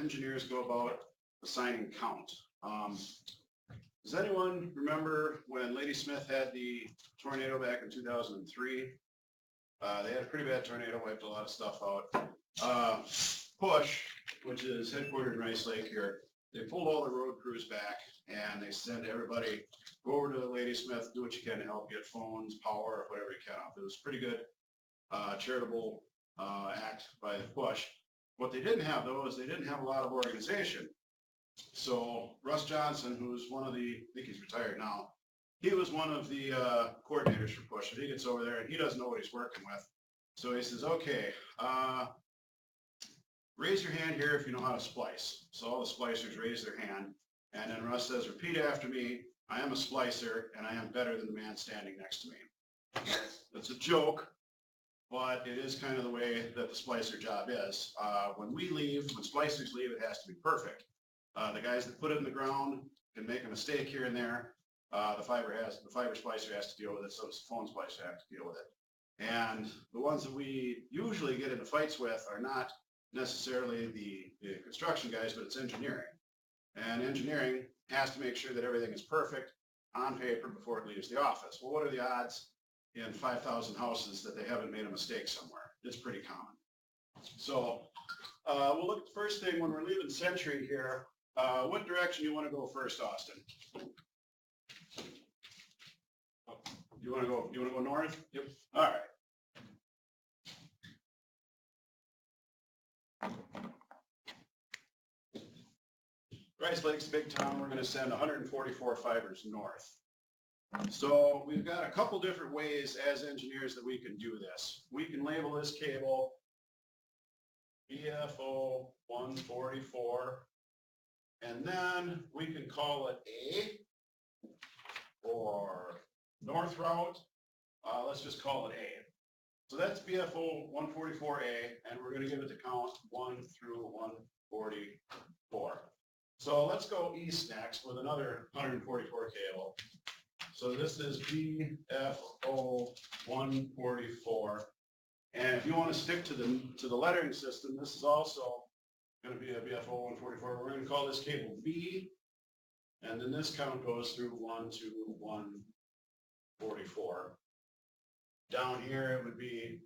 engineers go about assigning count. Does anyone remember when Lady Smith had the tornado back in 2003? They had a pretty bad tornado, wiped a lot of stuff out. Push, which is headquartered in Rice Lake here, they pulled all the road crews back and they said to everybody, go over to Lady Smith, do what you can to help get phones, power, whatever you can off. It was a pretty good charitable act by the Push. What they didn't have, though, is they didn't have a lot of organization. So Russ Johnson, who's one of the, I think he's retired now, he was one of the coordinators for Push. And he gets over there and he doesn't know what he's working with. So he says, okay, raise your hand here if you know how to splice. So all the splicers raise their hand. And then Russ says, repeat after me. I am a splicer and I am better than the man standing next to me. That's a joke, but it is kind of the way that the splicer job is. When we leave, when splicers leave, it has to be perfect. The guys that put it in the ground can make a mistake here and there. The fiber splicer has to deal with it, so does the phone splicer have to deal with it. And the ones that we usually get into fights with are not necessarily the construction guys, but it's engineering. And engineering has to make sure that everything is perfect on paper before it leaves the office. Well, what are the odds in 5,000 houses that they haven't made a mistake somewhere? It's pretty common. So we'll look at the first thing when we're leaving Century here. What direction you want to go first, Austin? You want to go north? Yep. All right. Rice Lake's a big town. We're going to send 144 fibers north. So we've got a couple different ways as engineers that we can do this. We can label this cable BFO 144, and then we can call it A or north route. Let's just call it A. So that's BFO 144A, and we're going to give it the count 1 through 144. So let's go east next with another 144 cable. So this is BFO 144. And if you want to stick to the lettering system, this is also going to be a BFO 144. We're going to call this cable B, and then this count goes through 1 to 144. Down here it would be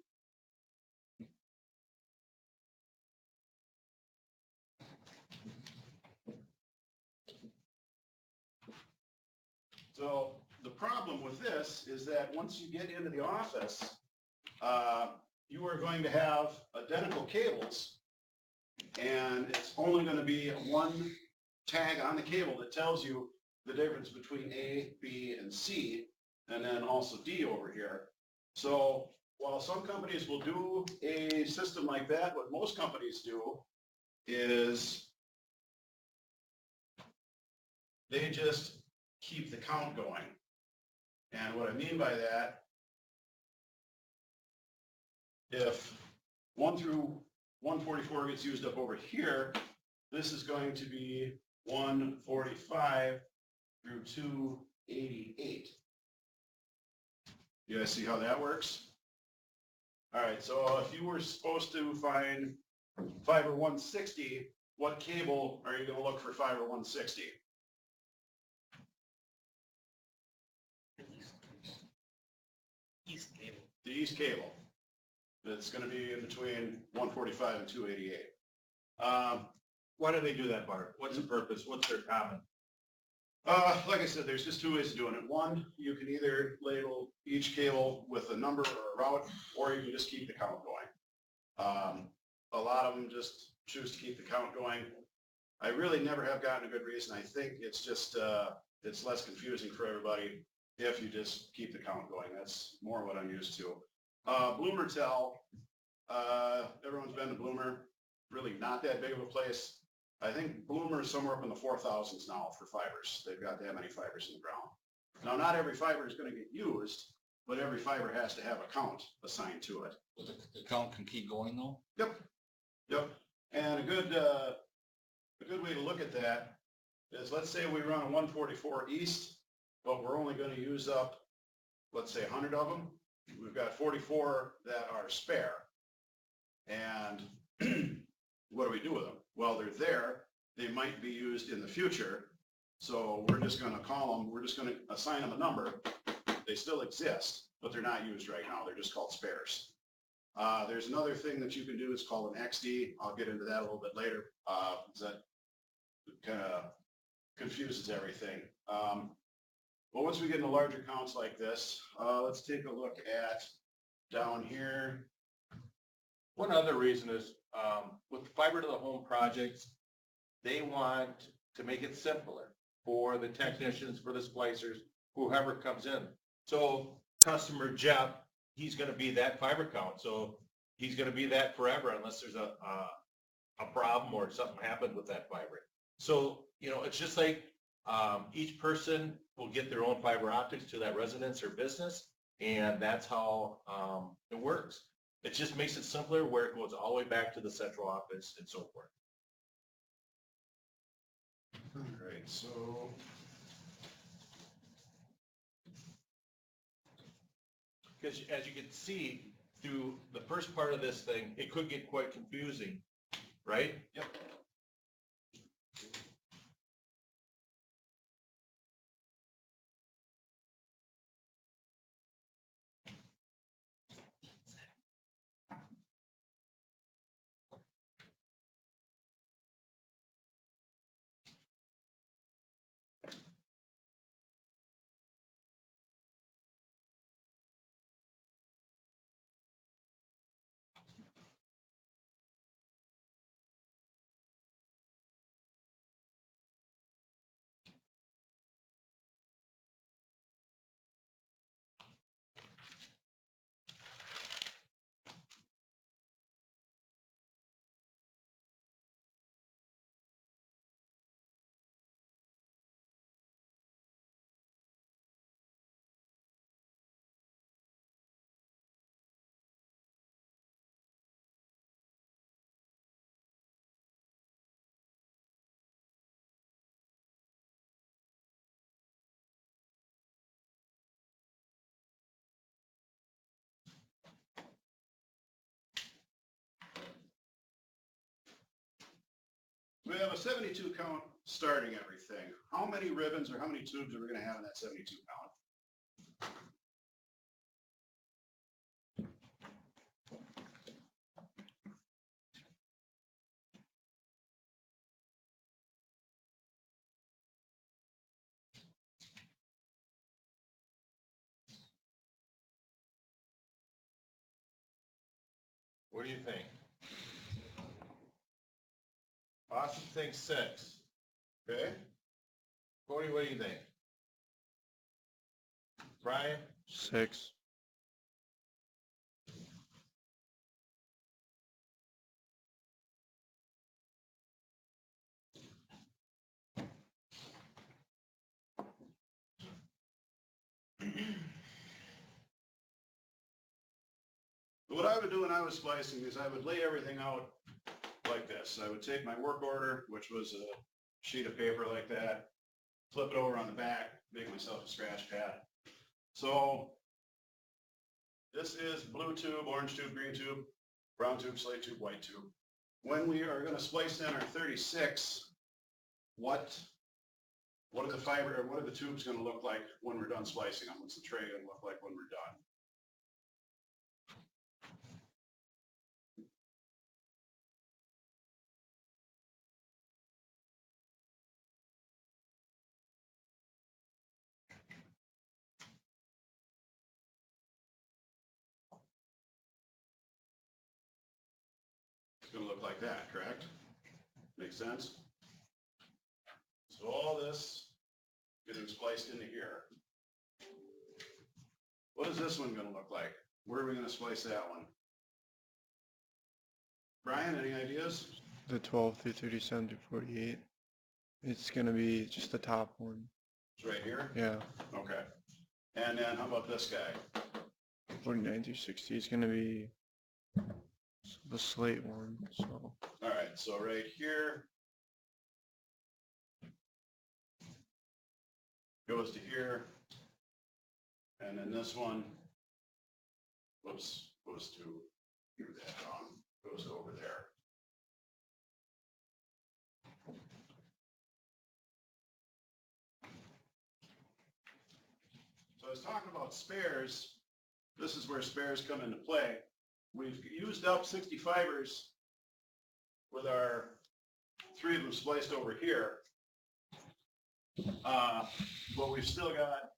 so the problem with this is that once you get into the office, you are going to have identical cables, and it's only going to be one tag on the cable that tells you the difference between A, B, and C, and then also D over here. So while some companies will do a system like that, what most companies do is they just keep the count going. And what I mean by that, if 1 through 144 gets used up over here, this is going to be 145 through 288. You guys see how that works? All right, so if you were supposed to find fiber 160, what cable are you going to look for fiber 160? East cable. The east cable. It's going to be in between 145 and 288. Why do they do that, Bart? What's the purpose? What's their comment? Like I said, there's just two ways of doing it. One, you can either label each cable with a number or a route, or you can just keep the count going. A lot of them just choose to keep the count going. I really never have gotten a good reason. I think it's just, it's less confusing for everybody if you just keep the count going. That's more what I'm used to. Bloomer Tell, everyone's been to Bloomer, really not that big of a place. I think Bloomer is somewhere up in the 4,000s now for fibers. They've got that many fibers in the ground. Now, not every fiber is going to get used, but every fiber has to have a count assigned to it. The count can keep going though? Yep. And a good way to look at that is, let's say we run a 144 east, but we're only going to use up, let's say 100 of them. We've got 44 that are spare. And what do we do with them? Well, they're there, they might be used in the future. So we're just gonna call them, we're just gonna assign them a number. They still exist, but they're not used right now. They're just called spares. There's another thing that you can do. It's called an XD. I'll get into that a little bit later. That kind of confuses everything. But once we get into larger counts like this, let's take a look at down here. One other reason is, with the fiber to the home projects, they want to make it simpler for the technicians, for the splicers, whoever comes in. So customer Jeff, he's gonna be that fiber count, so he's gonna be that forever unless there's a problem or something happened with that fiber. So, you know, it's just like, each person will get their own fiber optics to that residence or business, and that's how, it works. It just makes it simpler where it goes all the way back to the central office and so forth. All right, so. Because as you can see, through the first part of this thing, it could get quite confusing, right? Yep. We have a 72 count starting everything. How many ribbons or how many tubes are we going to have in that 72 count? What do you think? Austin thinks 6. Okay, Cody, what do you think? Brian? 6. what I would do when I was splicing is I would lay everything out like this. I would take my work order, which was a sheet of paper like that, flip it over on the back, make myself a scratch pad. So this is blue tube, orange tube, green tube, brown tube, slate tube, white tube. When we are going to splice in our 36, what are the fiber, or what are the tubes going to look like when we're done splicing them? What's the tray going to look like when we're done? It's going to look like that, correct? Makes sense? So all this getting spliced into here. What is this one going to look like? Where are we going to splice that one? Brian, any ideas? The 12 through 37 through 48. It's going to be just the top one. It's right here? Yeah. Okay. And then how about this guy? 49 through 60 is going to be the slate one. So All right, so right here goes to here. And then this one, whoops, goes to, do that wrong, goes over there. was talking about spares, this is where spares come into play. We've used up 60 fibers with our 3 of them spliced over here. But we've still got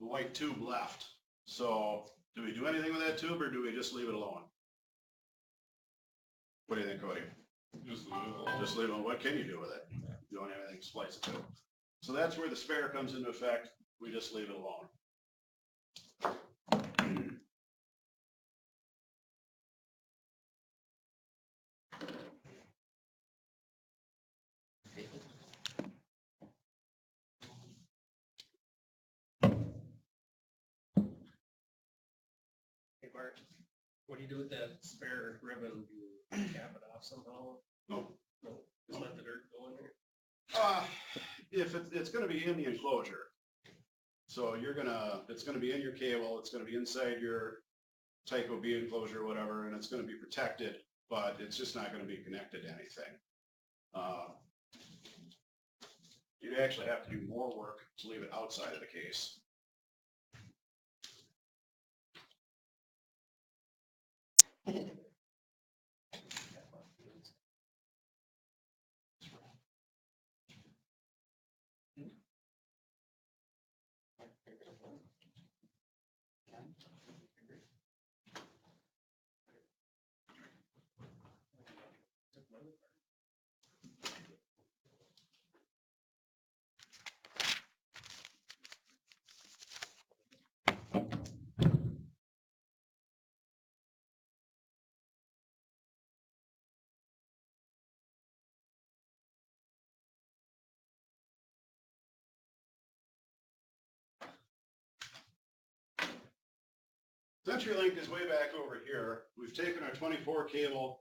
the white tube left. So do we do anything with that tube or do we just leave it alone? What do you think, Cody? Just leave it alone. Just leave it alone. What can you do with it? You don't have anything to splice it to. So that's where the spare comes into effect. We just leave it alone. Hey Bart, what do you do with that spare ribbon? Do you cap it off somehow? No. No, just let the dirt go in there? If it's gonna be in the enclosure. So it's gonna be in your cable, it's gonna be inside your Tyco B enclosure or whatever, and it's gonna be protected, but it's just not gonna be connected to anything. You'd actually have to do more work to leave it outside of the case. CenturyLink is way back over here. We've taken our 24 cable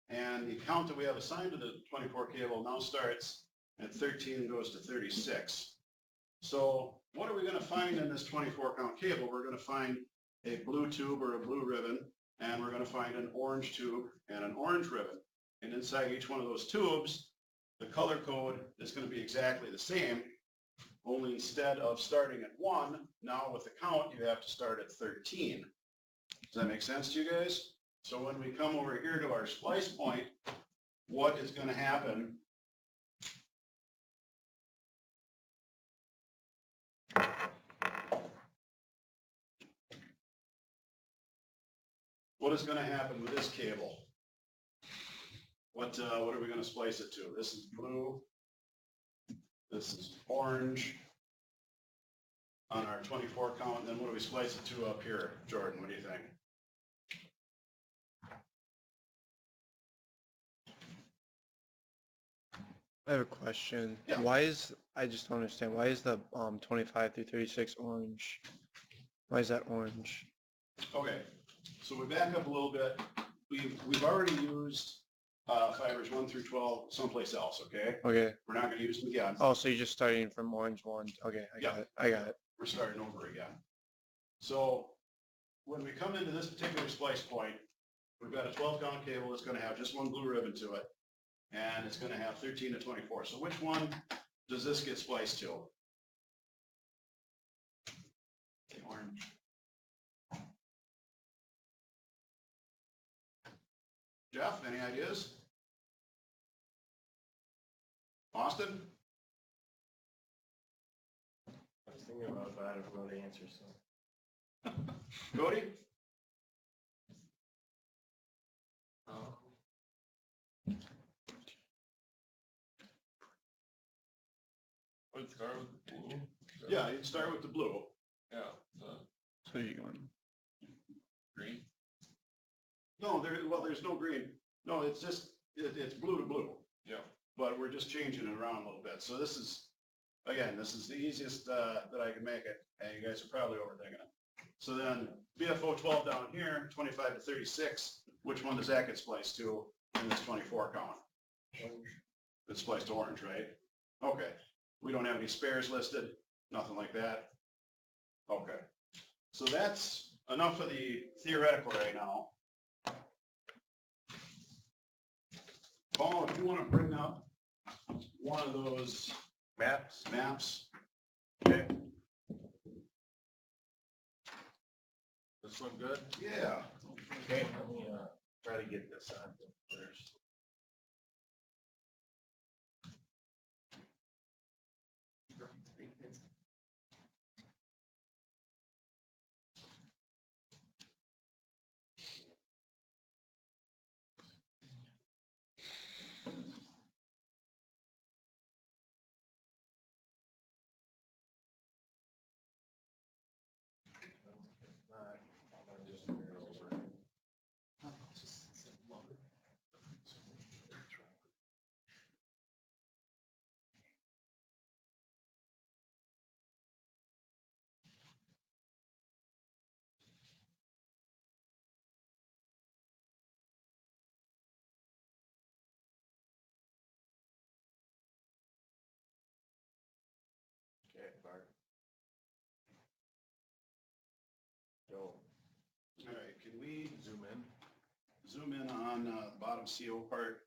and the count that we have assigned to the 24 cable now starts at 13 and goes to 36. So what are we going to find in this 24 count cable? We're going to find a blue tube or a blue ribbon, and we're going to find an orange tube and an orange ribbon. And inside each one of those tubes, the color code is going to be exactly the same, only instead of starting at 1, now with the count, you have to start at 13. Does that make sense to you guys? So when we come over here to our splice point, what is going to happen? What is going to happen with this cable? What are we going to splice it to? This is blue. This is orange on our 24 count. And then what do we splice it to up here? Jordan, what do you think? I have a question. Yeah. I just don't understand, why is the 25 through 36 orange? Why is that orange? Okay, so we back up a little bit. We've already used fibers 1 through 12 someplace else, okay? Okay. We're not going to use them again. Oh, so you're just starting from orange 1. Okay, I got it. I got it. We're starting over again. So when we come into this particular splice point, we've got a 12 count cable that's going to have just one blue ribbon to it, and it's going to have 13 to 24. So which one does this get spliced to? Okay, orange. Jeff, any ideas? Austin? I was thinking about it, but I don't know the answer, so. Cody? Let's start with the blue. Yeah, you'd start with the blue. Yeah, the So you're going, green. No, there's no green. No, it's just, it's blue to blue. Yeah. But we're just changing it around a little bit. So this is, again, this is the easiest that I can make it, and you guys are probably overthinking it. So then BFO 12 down here, 25 to 36, which one does that get spliced to in this 24 count? It's spliced to orange, right? Okay. We don't have any spares listed, nothing like that. Okay. So that's enough of the theoretical right now. Paul, if you want to bring up one of those Maps? maps, okay? This one good? Yeah. Okay, let me, try to get this on first. Okay, Bart. Go, All right, can we zoom in. zoom in on the bottom CO part?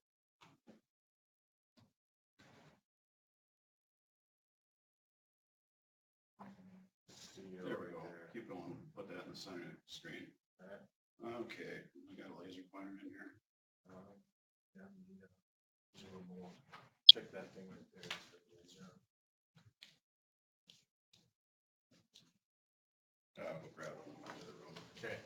Studio There we right go. there. Keep going. Put that in the center of the screen. Okay, I got a laser pointer in here. Yeah, zoom more. Check that thing right there. We'll grab it from the other room. Okay.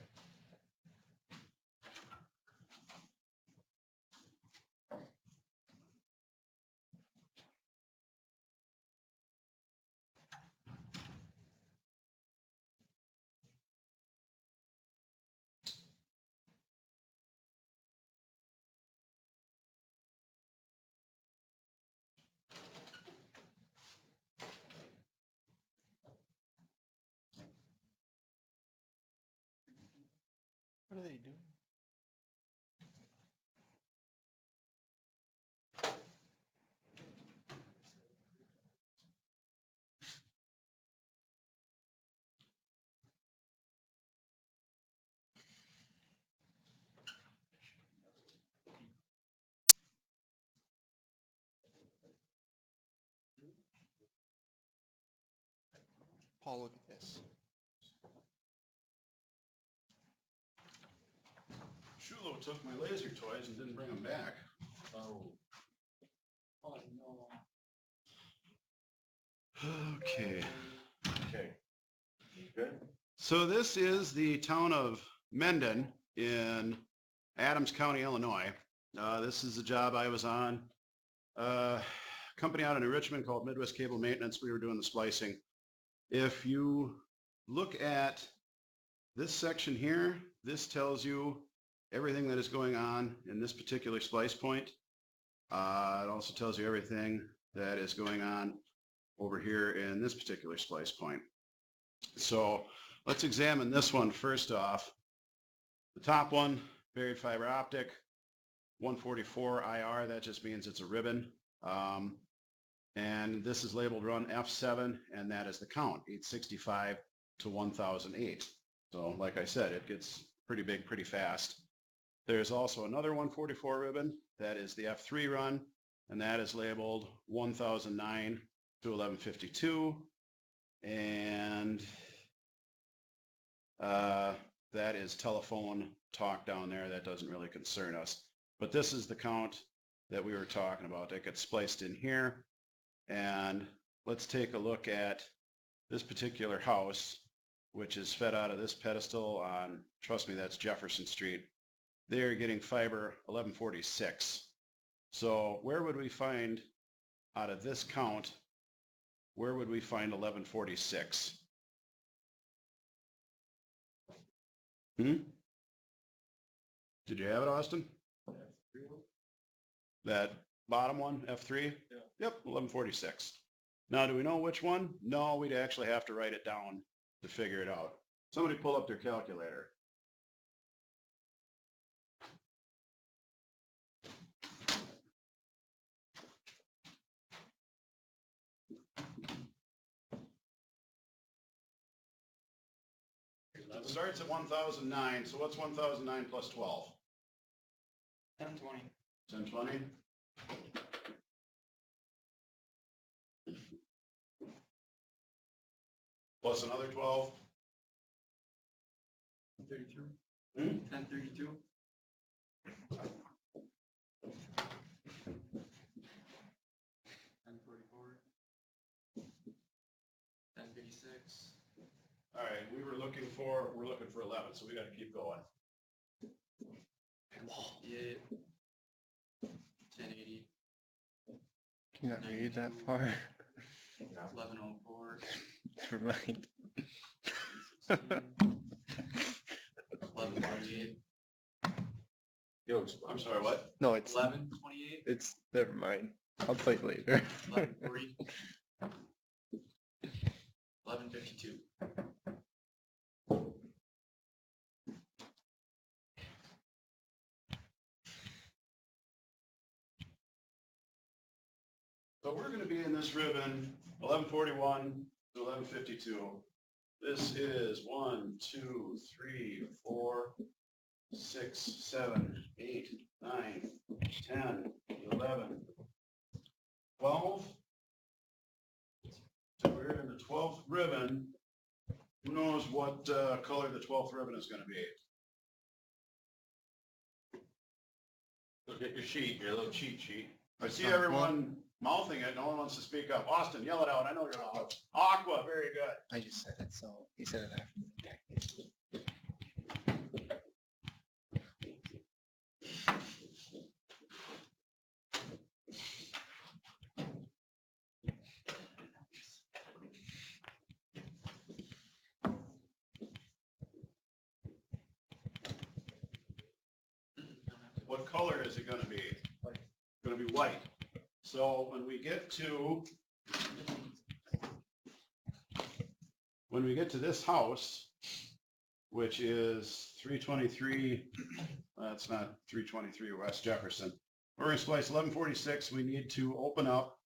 What are they doing? Paul, look at this. Shulo took my laser toys and didn't bring them back. Oh. Oh, no. Okay. Okay. Good. So this is the town of Mendon in Adams County, Illinois. This is a job I was on. Company out in Richmond called Midwest Cable Maintenance. We were doing the splicing. If you look at this section here, this tells you everything that is going on in this particular splice point. It also tells you everything that is going on over here in this particular splice point. So let's examine this one first off. The top one, buried fiber optic, 144 IR, that just means it's a ribbon. And this is labeled run F7, and that is the count, 865 to 1008. So like I said, it gets pretty big pretty fast. There's also another 144 ribbon, that is the F3 run, and that is labeled 1009 to 1152. And that is telephone talk down there. That doesn't really concern us. But this is the count that we were talking about that gets spliced in here. And let's take a look at this particular house, which is fed out of this pedestal on, trust me, that's Jefferson Street. They're getting fiber 1146. So where would we find, out of this count, where would we find 1146? Did you have it, Austin? That bottom one, F3? Yeah. Yep, 1146. Now, do we know which one? No, we'd actually have to write it down to figure it out. Somebody pull up their calculator. It starts at 1009, so what's 1009 plus 12? 1020. 1020? Plus another 12? 1032. Hmm? 1032. 1044. 1056. All right, we're looking for 11, so we gotta keep going. 1058. 1080. Can you not read that far? 1104. Never mind. 1128. Yo, I'm sorry, what? No, it's 1128. it's never mind. I'll play it later. 1140. 1152. So we're gonna be in this ribbon, 1141 to 1152. This is 1, 2, 3, 4, 6, 7, 8, 9, 10, 11, 12. So we're in the 12th ribbon. Who knows what color the 12th ribbon is gonna be? look at your sheet, your little cheat sheet. I see everyone mouthing it. No one wants to speak up. Austin, yell it out. I know you're loud. Aqua, very good. I just said it, so he said it after. What color is it gonna be? Gonna be white. So when we get to this house, which is 323, that's not 323 West Jefferson. We're gonna splice 1146. We need to open up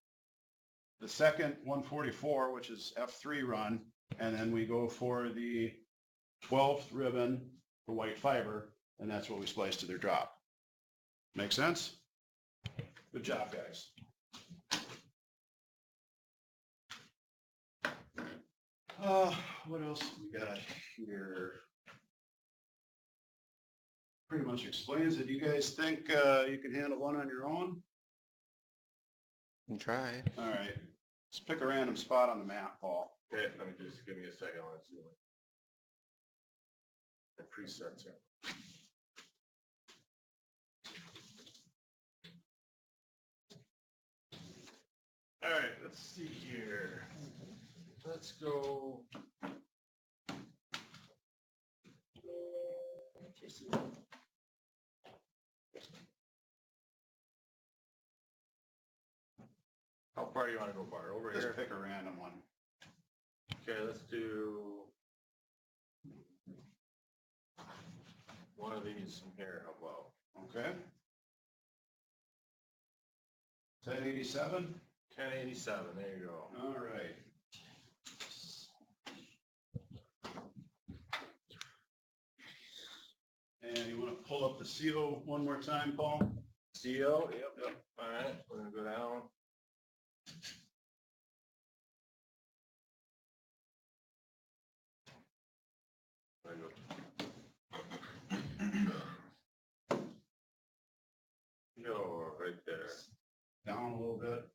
the second 144, which is F3 run, and then we go for the 12th ribbon for white fiber, and that's what we splice to their drop. Make sense? Good job, guys. What else we got here? Pretty much explains it. You guys think you can handle one on your own? And try. All right. Let's pick a random spot on the map, Paul. Okay, let me just, give me a second, let's see what the presets are. All right, let's see here. Let's go. How far do you want to go, Bart? Over Just here? pick a random one. Okay, let's do one of these from here, how about? Okay. 1087. 1087, there you go. All right. And you want to pull up the CO one more time, Paul? CO, yep. All right, we're gonna go down. There you go. Yo, right there. Down a little bit.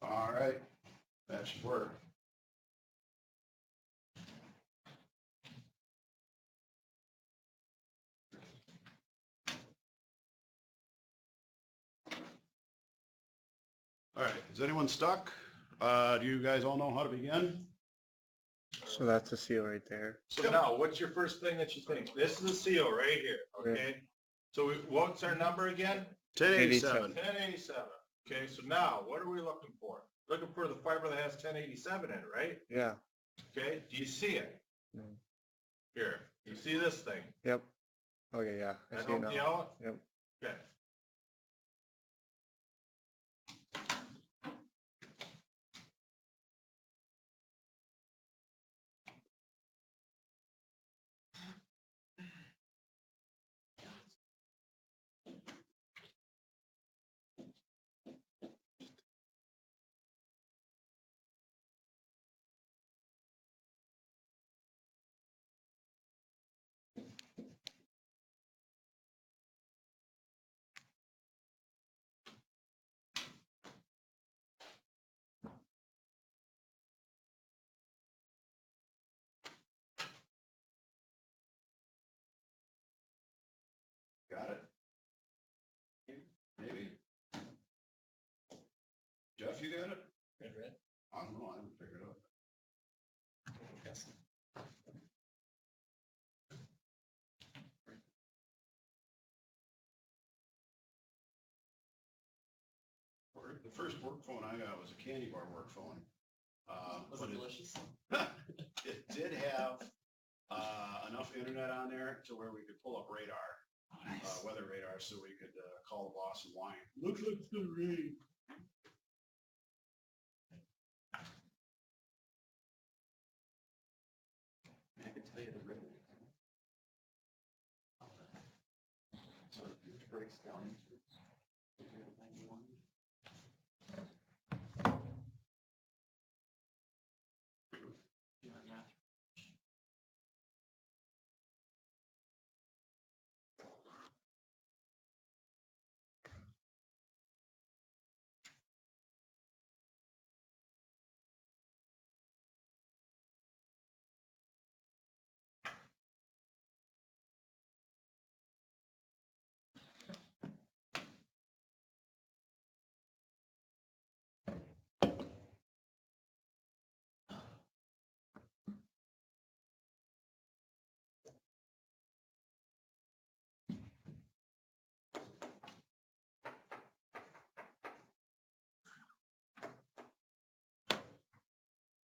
All right. That should work. All right, is anyone stuck? Do you guys all know how to begin? So that's a seal right there. So now, what's your first thing that you think? This is a CO right here, okay? So what's our number again? 1087. 1087. Okay, so now, what are we looking for? Looking for the fiber that has 1087 in it, right? Yeah. Okay, do you see it? No. Here, you see this thing? Yep. Okay, yeah. I That see it don't now. yellow? Yep. Okay. Jeff, you got it? Red. I don't know, I haven't figured it out. Yes. The first work phone I got was a candy bar work phone. Was But it delicious? it did have, enough internet on there to where we could pull up radar, weather radar, so we could, call the boss and whine. Looks like it's gonna rain. I can tell you the ribbon. So it breaks down into 91. Do my math.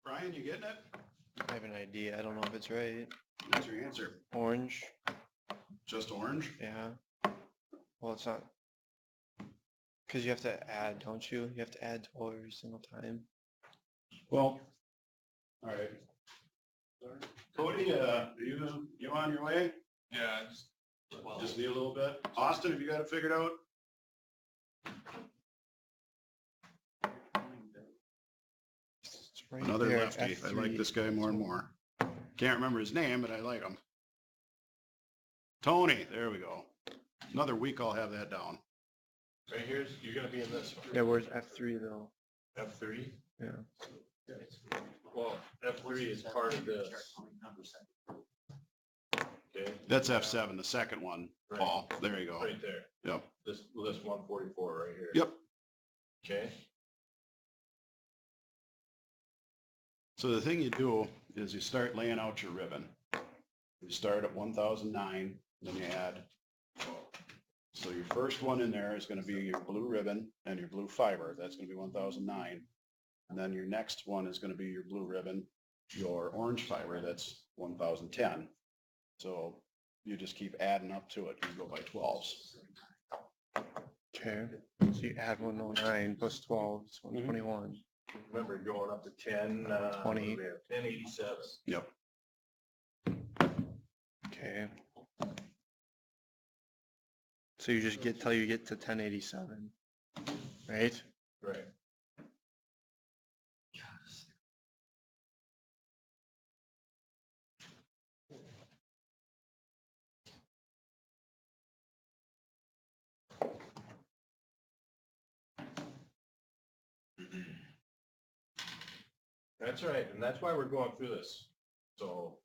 Brian, you getting it? I have an idea. I don't know if it's right. What's your answer? Orange, Just orange? yeah. Well, it's not. Because you have to add, don't you? You have to add 12 every single time. Well, all right. Cody, you on your way? Yeah, I just, Just need a little bit. Austin, have you got it figured out? It's right Another there, lefty. I like F3. this guy more and more. Can't remember his name, but I like him. Tony, there we go. Another week I'll have that down. Right here's, you're gonna be in this one. Yeah, where's F3 though? F3? Yeah. Well, F3 is part of this. Okay, That's F7, the second one, Right. Paul. There you go. right there. Yep. This 144 right here. Yep. Okay, So the thing you do is you start laying out your ribbon. You start at 1009, then you add. So your first one in there is going to be your blue ribbon and your blue fiber. That's going to be 1009. And then your next one is going to be your blue ribbon, your orange fiber. That's 1010. So you just keep adding up to it. You go by 12s. Okay. So you add 109 plus 12, it's 121. remember going up to 10, 20. we have 1087. Yep. Okay. So you just get till you get to 1087, right? Right. That's right, and that's why we're going through this. So.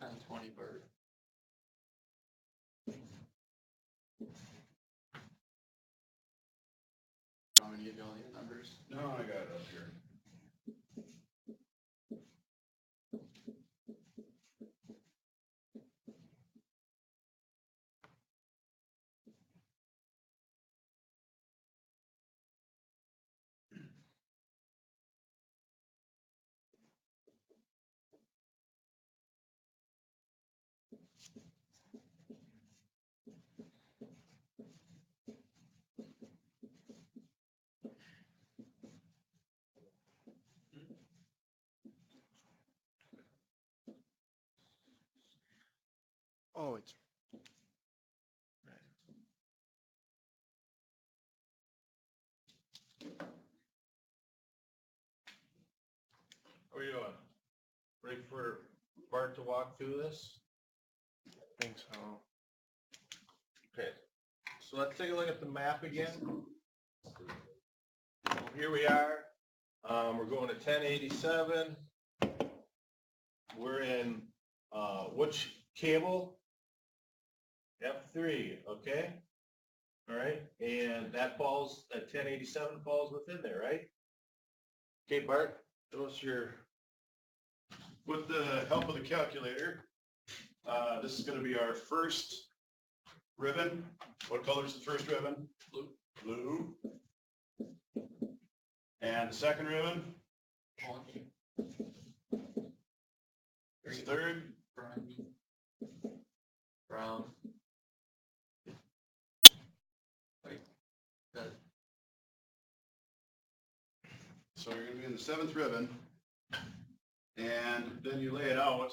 And 20 bird. I'm gonna give you all your numbers. No, I got it up here. Oh, it's How are you doing? Ready for Bart to walk through this? I think so. Okay, so let's take a look at the map again. Here we are. We're going to 1087. we're in, which cable? F3, okay? All right, and that 1087 falls within there, right? Okay, Bart, show us your, With the help of the calculator, this is gonna be our first ribbon. What color is the first ribbon? Blue. Blue. And the second ribbon? There's the third? Brown. So you're gonna be in the seventh ribbon, and then you lay it out.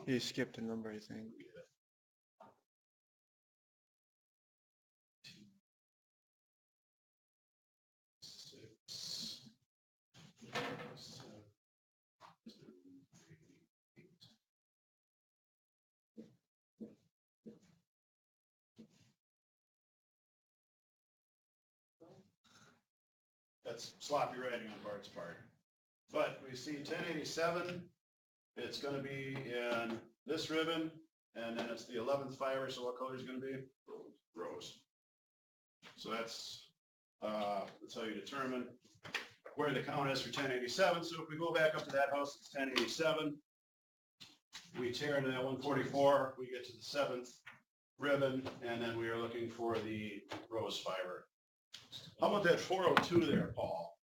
You skipped a number, I think. Six. That's sloppy writing on Bart's part. But we see 1087, it's gonna be in this ribbon, and then it's the 11th fiber, so what color is it gonna be? Rose. So that's how you determine where the count is for 1087. So if we go back up to that house, it's 1087. We tear into that 144, we get to the 7th ribbon, and then we are looking for the rose fiber. How about that 402 there, Paul?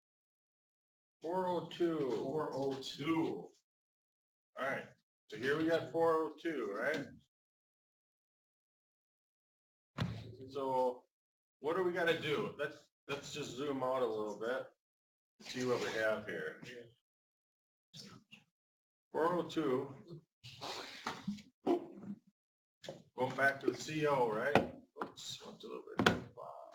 402. 402. All right, so here we got 402, right? So what do we gotta do? Let's just zoom out a little bit, see what we have here. 402. Going back to the CO, right? Oops, went a little bit too far.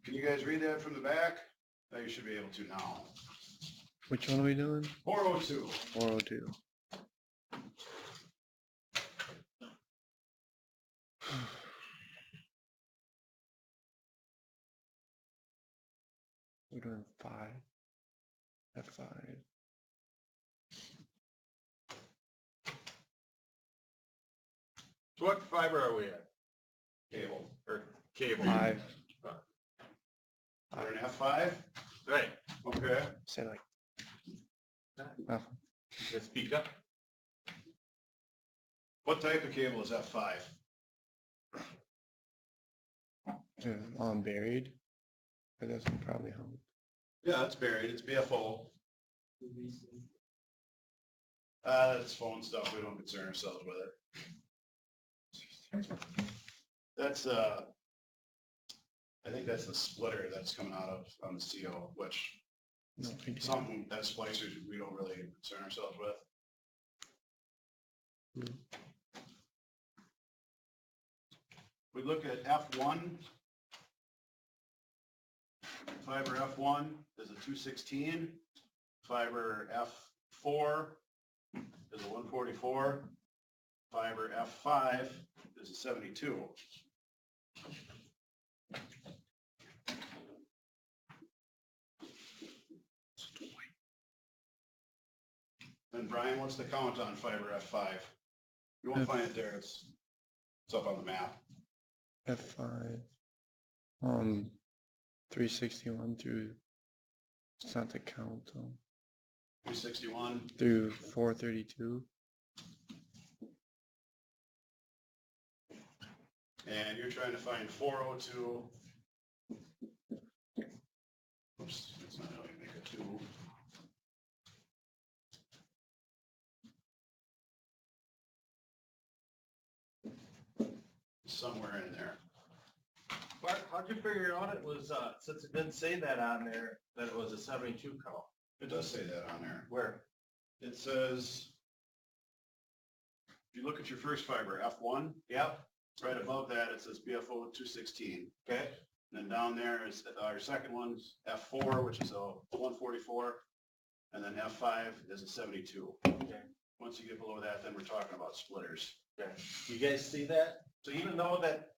Can you guys read that from the back? Oh, you should be able to now. Which one are we doing? 402. 402. We're doing 5. F5. So what fiber are we at? Cable. Or cable? 5. We're in F5? Right, Okay. Say like. Oh, let's speak up. What type of cable is F5? buried. That doesn't probably help. Yeah, it's buried. It's BFO. That's phone stuff. We don't concern ourselves with it. That's, I think that's the splitter that's coming out of on the CO, which No idea. something that splicers we don't really concern ourselves with. We look at F1. Fiber F1 is a 216. Fiber F4 is a 144. Fiber F5 is a 72. And Brian, what's the count on fiber F5? You won't find it there. It's up on the map. F5. 361 through, it's not the count though, 361. through 432. And you're trying to find 402. Oops, it's not how you make a 2. Somewhere in there. Bart, how how'd you figure out it was, since it didn't say that on there, that it was a 72 count? It does say that on there. Where? It says, if you look at your first fiber, F1, Yep, right above that, it says BFO 216. okay, And then down there is our second one's F4, which is a 144. And then F5 is a 72. okay, Once you get below that, then we're talking about splitters. okay. You guys see that? So even though that,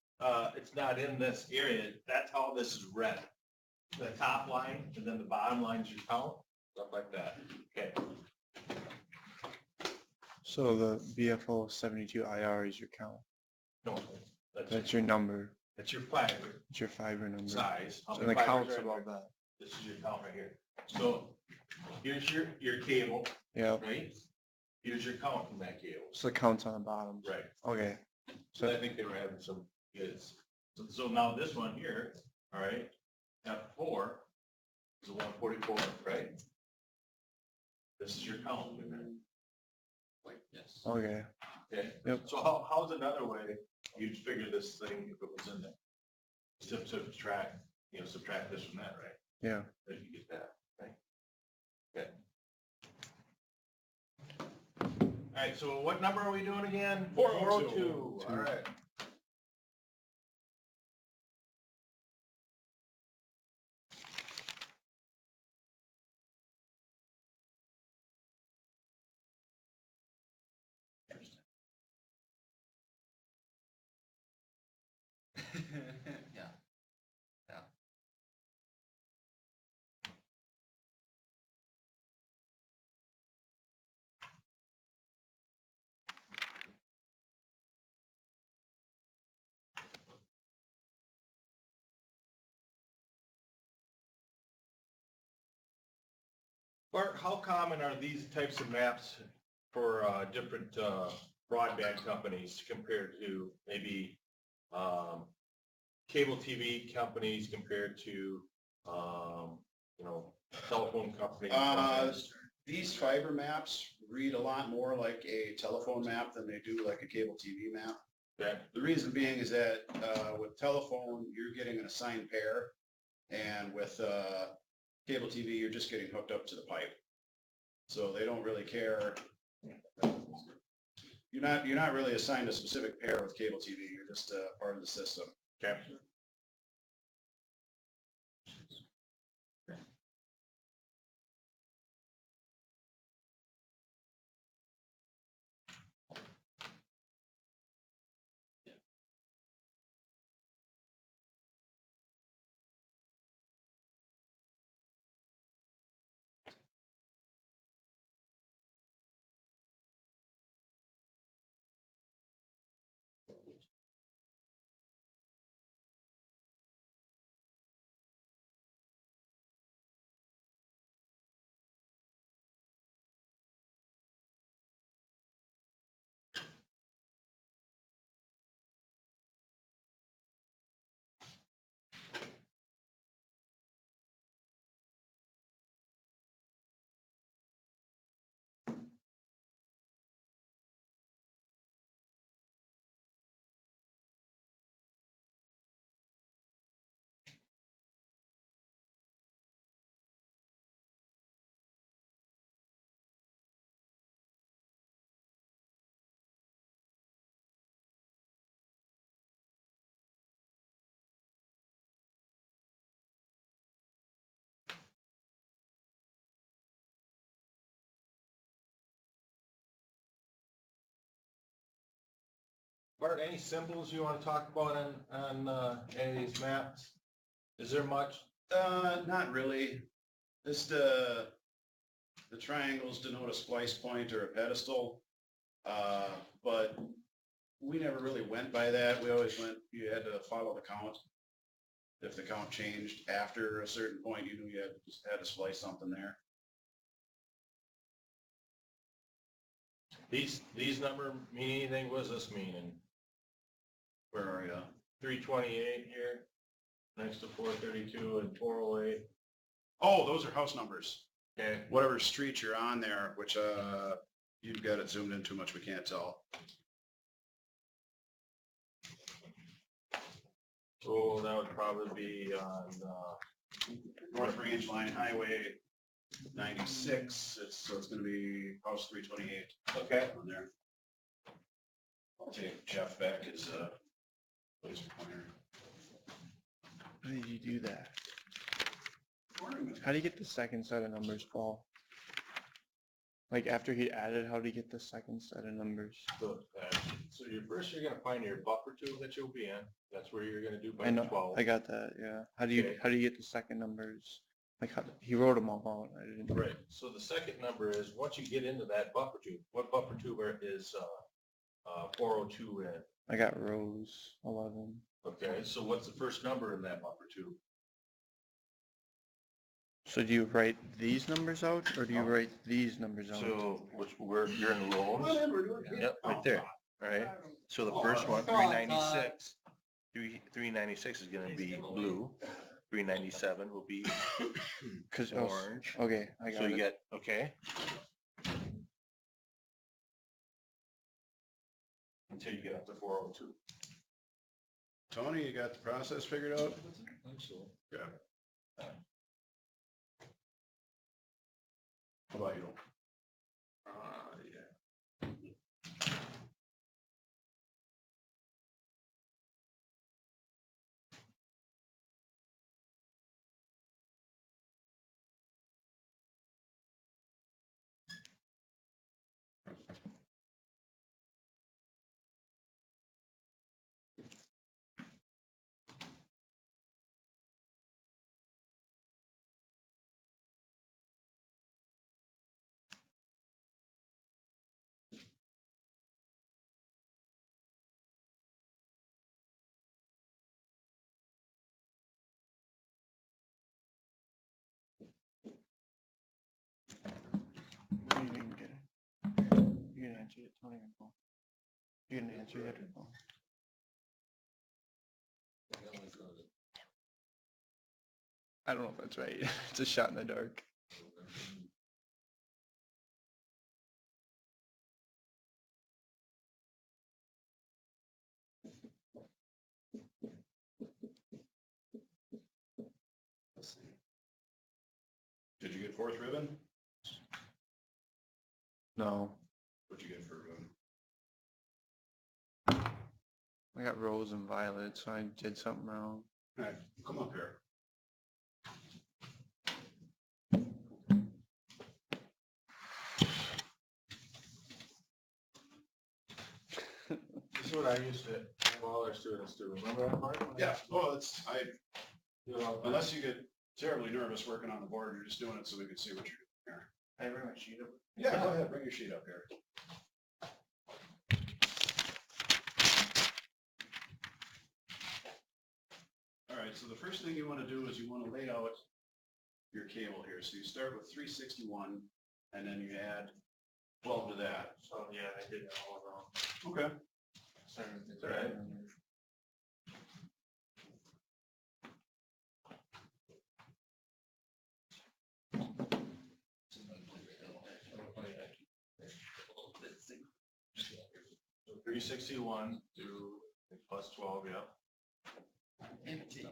it's not in this area, that's how this is read. The top line and then the bottom line's your count, stuff like that. Okay, So the BFO 72 IR is your count. no, That's your number. that's your fiber It's your fiber number. size. How And the many fibers count's are in above there? that. This is your count right here. So here's your cable, Yeah. right? Here's your count from that cable. So the count's on the bottom. Right. Okay. So I So think they were having some goods. So now this one here, all right, F4 is a 144, right? This is your count in there. Yes. okay. Okay. Yep. So how's another way you'd figure this thing if it was in there? Subtract, subtract this from that, right? Yeah. Then you get that, right? Okay. All right, so what number are we doing again? 402. All right. Yeah. Yeah. Bart, how common are these types of maps for different broadband companies compared to maybe cable TV companies compared to, telephone companies? These fiber maps read a lot more like a telephone map than they do like a cable TV map. Okay. The reason being is that with telephone, you're getting an assigned pair, and with cable TV, you're just getting hooked up to the pipe. So they don't really care. You're not really assigned a specific pair with cable TV. You're just part of the system. Okay. Bart, any symbols you want to talk about on any of these maps? Is there much? Not really. Just the triangles denote a splice point or a pedestal. But we never really went by that. We always went, you had to follow the count. If the count changed after a certain point, you knew you had to splice something there. These number mean anything? What does this mean? Where are you? 328 here, next to 432 and 408. Oh, those are house numbers. Okay. Whatever street you're on there, which you've got it zoomed in too much, we can't tell. So that would probably be on, North Range Line Highway 96, so it's gonna be house 328 okay. on there. I'll take Jeff back as a laser pointer. How did you do that? How do you get the second set of numbers, Paul? Like after he added, how do you get the second set of numbers? So you're gonna find your buffer tube that you'll be in. That's where you're gonna do by I know, 12. I got that, yeah. Okay. How do you get the second numbers? Like, he wrote them all out, I didn't. Right, so the second number is, once you get into that buffer tube, what buffer tube is 402 in? I got rows 11. Okay, so what's the first number in that buffer tube? So do you write these numbers out, or do you No. write these numbers out? So, you're in rows? Yep, right there, all right? So the Oh, first one, oh, 396, 396 is gonna be blue, 397 will be Cause, orange. okay, I So got you it. get, okay? Until you get up to 402. Tony, you got the process figured out? I think so. Yeah. How about you? Yeah. You didn't get it. You didn't answer it, Tony, or Paul? You didn't answer yet, or Paul? I don't know if that's right. It's a shot in the dark. Did you get fourth ribbon? No, What'd you get for ribbon? I got rose and violet, so I did something wrong. All right, come up here. This is what I used to have all our students do. Remember that part? Yeah, well, it's, You know, unless you get terribly nervous working on the board, you're just doing it so we can see what you're doing here. I bring my sheet up. Yeah, go ahead, bring your sheet up here. All right, so the first thing you want to do is you want to lay out your cable here. So you start with 361, and then you add 12 to that. So, yeah, I did that all wrong. Okay. Sorry, it's all right. So 361 to plus 12, yeah. Empty.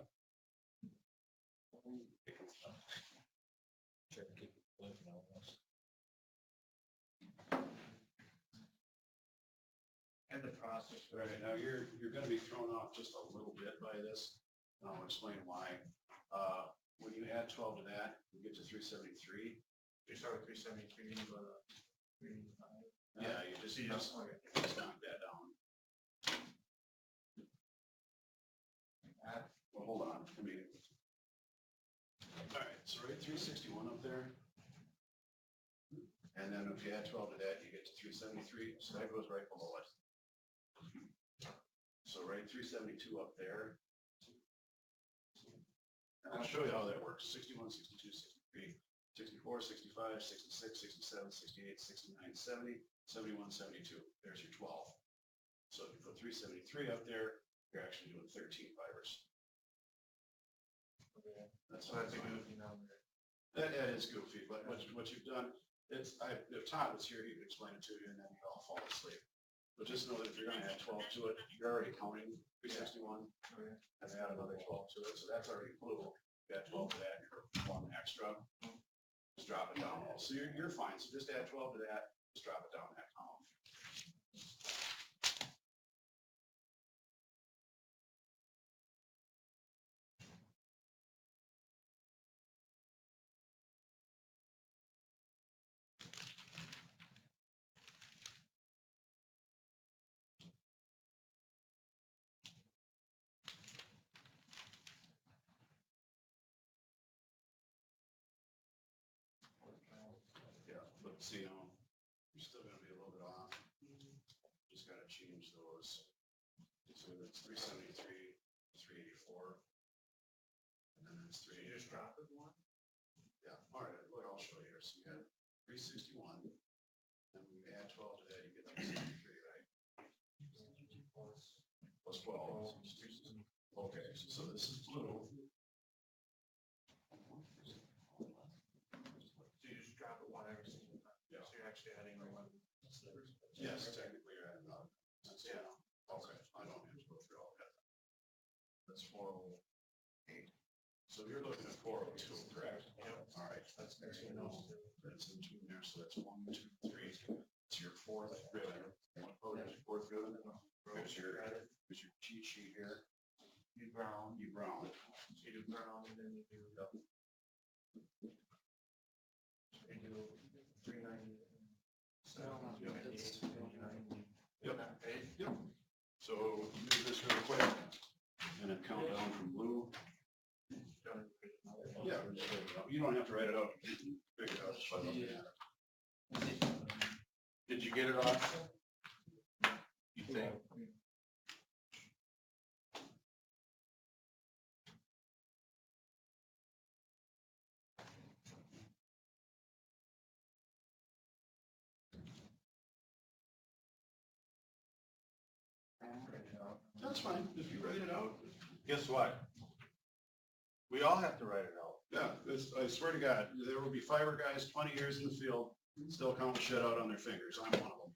And the process. All right, now you're going to be thrown off just a little bit by this. And I'll explain why. When you add 12 to that, you get to 373. You start with 373, you go to 385. Yeah, you just knock that down. Well, hold on, I mean. All right, so right 361 up there. And then if you add 12 to that, you get to 373, so that goes right below it. So right 372 up there. And I'll show you how that works. 61, 62, 63, 64, 65, 66, 67, 68, 69, 70, 71, 72. There's your 12. So if you put 373 up there, you're actually doing 13 fibers. That's a goofy number. That is goofy, but what you've done, if Todd was here, he could explain it to you, and then you'd all fall asleep. But just know that if you're gonna add 12 to it, you're already counting 361. And add another 12 to it, so that's already blue. You add 12 to that, you're one extra. Just drop it down. So you're fine. So just add 12 to that, just drop it down that column. Yeah, but see, you're still gonna be a little bit off. Just gotta change those. So it's 373, 384. And then it's 3. You just drop it one? Yeah, all right, look, I'll show you here. So you got 361, and we add 12 to that, you get 373, right? Plus 12. Okay, so this is blue. So you just drop it one every single time. Yeah. So you're actually adding one. Yes, technically you're adding up. Yeah, okay, I don't have to go through all that. That's 408. So you're looking at 402, correct? Yep. All right, that's there, you know, that's in two there, so that's 1, 2, 3. It's your fourth ribbon. Oh, there's your fourth ribbon. Here's your cheat sheet here. You brown. You brown. So you do brown and then you do. You do 390. Yep. So do this real quick, and then count down from blue. Yeah, you don't have to write it out. Figure it out just by looking at it. Did you get it off? You think? That's fine, if you write it out. Guess what? We all have to write it out. Yeah, I swear to God, there will be fiber guys 20 years in the field, still counting shit out on their fingers. I'm one of them.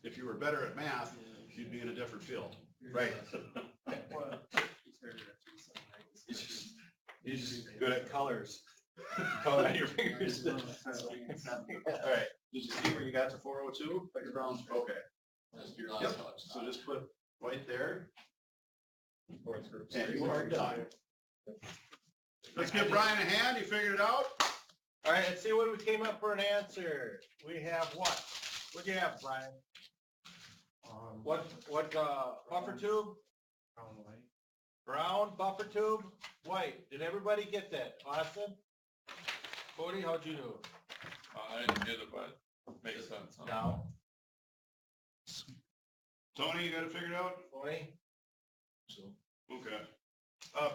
If you were better at math, you'd be in a different field. Right. You're just good at colors. Color on your fingers. All right, did you see where you got to 402? Like your brown, okay. Yep, so just put white there. And you are done. Let's give Brian a hand, he figured it out. All right, let's see what we came up for an answer. We have what? What do you have, Brian? What buffer tube? Brown, white. Brown, buffer tube, white. Did everybody get that? Austin? Cody, how'd you do? I didn't get it, but makes sense. Huh? Now, Tony, you got it figured out? Tony? Okay.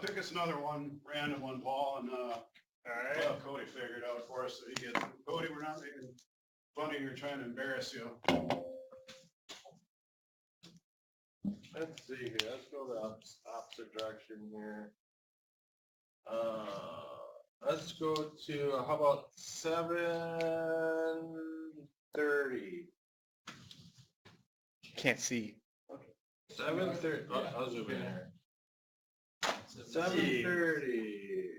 Pick us another one, random one, Paul, and All right. well, Cody figured it out for us, so he gets, Cody, we're not making fun of you, we're trying to embarrass you. Let's see here. Let's go the opposite direction here. Let's go to, how about 7:30? Can't see. 7:30. I'll zoom in here. 7:30.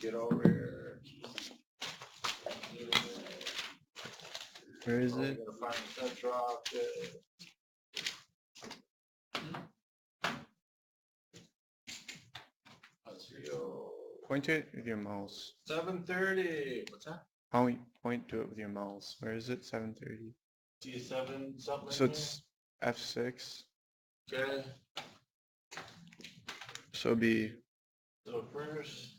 Get over here. Where is We're it? gonna find the central optic. Point to it with your mouse. 7:30. What's that? Point to it with your mouse. Where is it? 7:30. G7 something. So it's F6. Okay. So it'd be So first.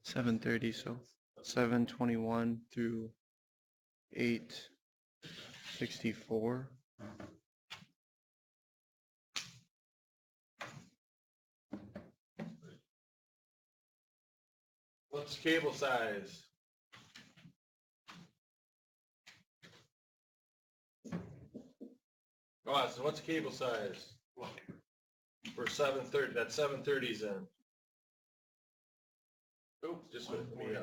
7:30. So 7:21 through 8:64. What's cable size? Oh, so what's cable size? For 7:30, that 7:30's in. Oh, just with me,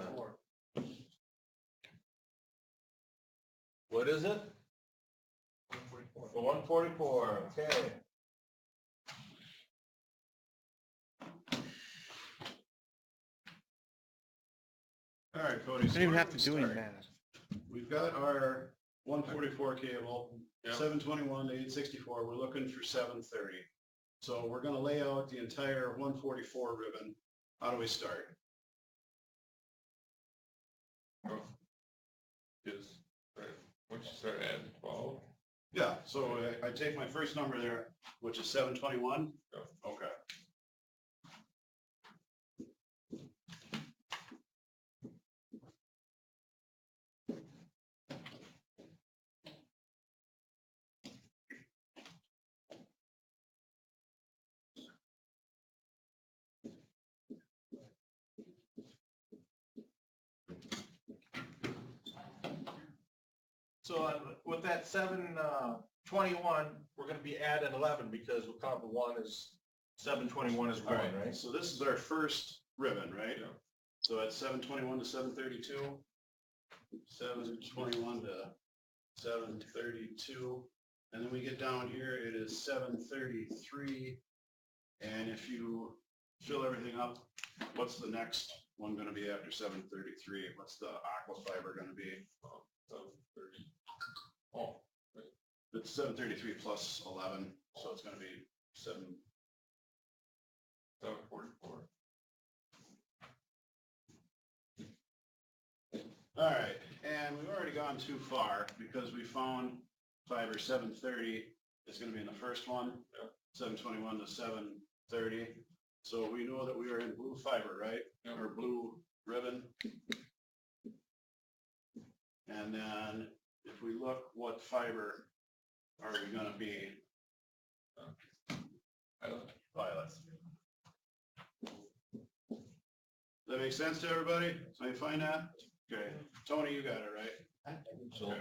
What is it? 144, okay. All right, Cody. You so don't even where have do to do we any start? math. We've got our 144 cable, Yep. 721 to 864. We're looking for 730. So we're going to lay out the entire 144 ribbon. How do we start? Is, right, once you start adding 12, Yeah, so I take my first number there, which is 721. Yep. Okay. So with that 721, we're gonna be adding 11 because we'll count the one as 721 is All one, right, right? so this is our first ribbon, right? Yeah. So that's 721 to 732. 721 to 732. And then we get down here, it is 733. And if you fill everything up, what's the next one gonna be after 733? What's the aqua fiber gonna be? 730. Oh, It's 733 plus 11, so it's gonna be 744. All right, and we've already gone too far because we found fiber 730 is gonna be in the first one. Yep. 721 to 730. So we know that we are in blue fiber, right? Yep. Or blue ribbon. And then if we look, what fiber are we gonna be? Violet. Does that make sense to everybody? So you find that? Okay. Tony, you got it, right? Okay.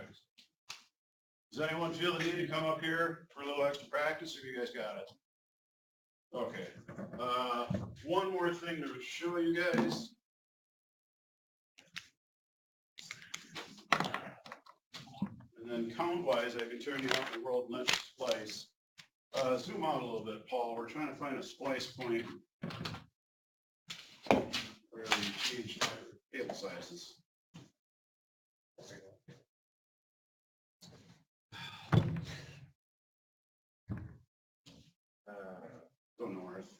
Does anyone feel the need to come up here for a little extra practice, or you guys got it? Okay. One more thing to show you guys. And then count-wise, I can turn you up the world mesh splice. Zoom out a little bit, Paul. We're trying to find a splice point where we change cable sizes. Go north.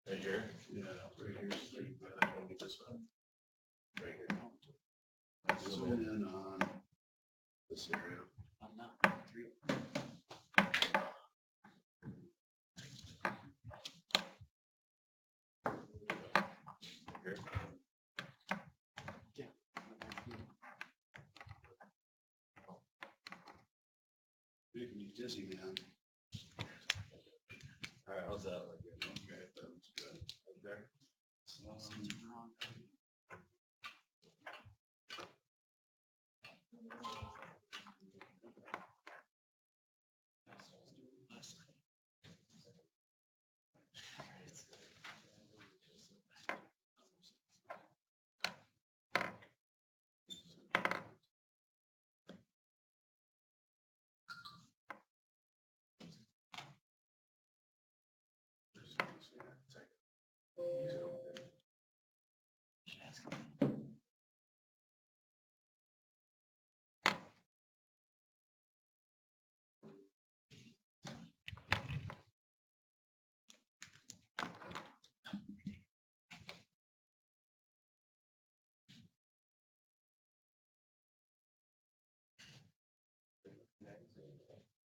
Right here. Yeah, right here. I don't get this one. Right here. Zoom in on this area. Here. Making me dizzy, man. All right, how's that look? Okay, that looks good. Right there?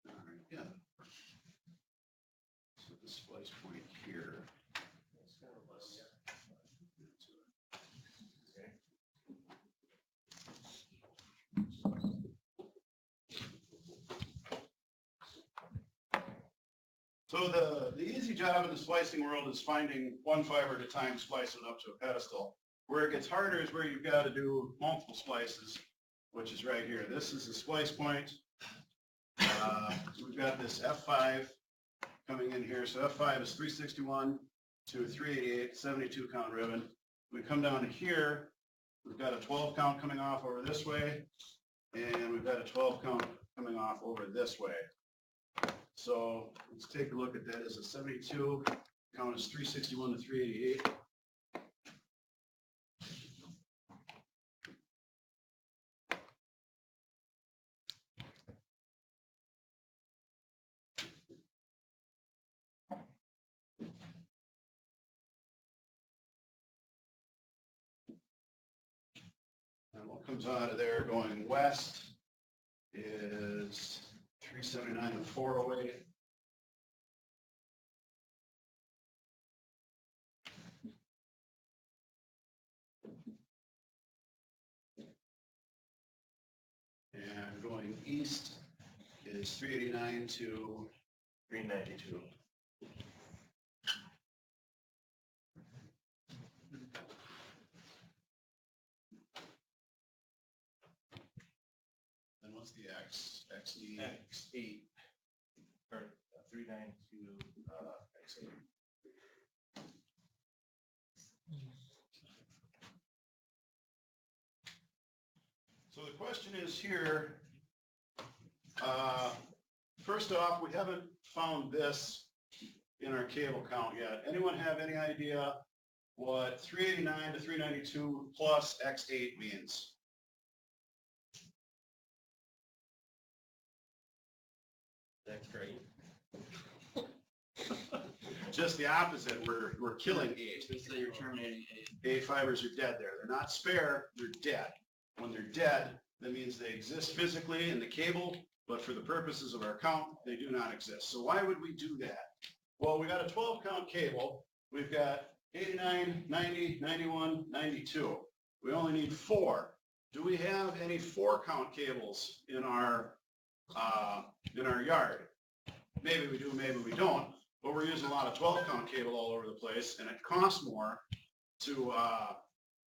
All right, yeah. So the splice point here. So the easy job in the splicing world is finding one fiber at a time, splicing it up to a pedestal. Where it gets harder is where you've got to do multiple splices, which is right here. This is the splice point. We've got this F5 coming in here. So F5 is 361 to 388, 72 count ribbon. We come down to here, we've got a 12 count coming off over this way, and we've got a 12 count coming off over this way. So let's take a look at that as a 72, count is 361 to 388. And what comes out of there going west is 379 and 408. And going east is 389 to 392. And what's the X? XE? X8, or 392, X8. So the question is here, first off, we haven't found this in our cable count yet. Anyone have any idea what 389 to 392 plus X8 means? That's great. Just the opposite, we're killing 8. Just say you're terminating 8 fibers are dead there. They're not spare, they're dead. When they're dead, that means they exist physically in the cable, but for the purposes of our count, they do not exist. So why would we do that? Well, we got a 12 count cable. We've got 89, 90, 91, 92. We only need 4. Do we have any 4 count cables in our yard? Maybe we do, maybe we don't, but we're using a lot of 12 count cable all over the place, and it costs more to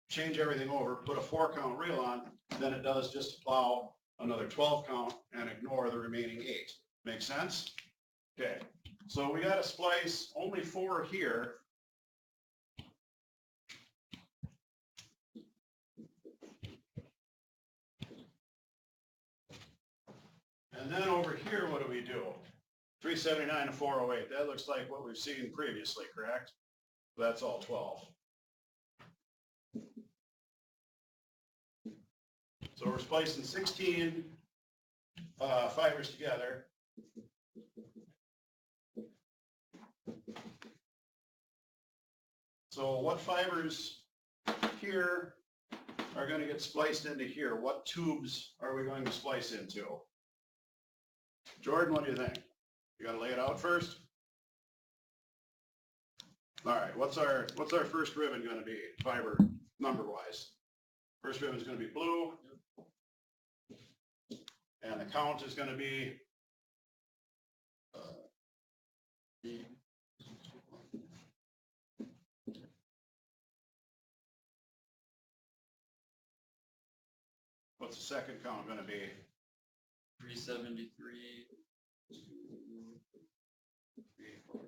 change everything over, put a 4 count reel on, than it does just to plow another 12 count and ignore the remaining 8. Make sense? Okay, so we got to splice only 4 here. And then over here, what do we do? 379 to 408. That looks like what we've seen previously, correct? That's all 12. So we're splicing 16 fibers together. So what fibers here are going to get spliced into here? What tubes are we going to splice into? Jordan, what do you think? You got to lay it out first? All right, what's our first ribbon going to be, fiber number-wise? First ribbon is going to be blue. And the count is going to be what's the second count going to be? 373. 2, 3, 4.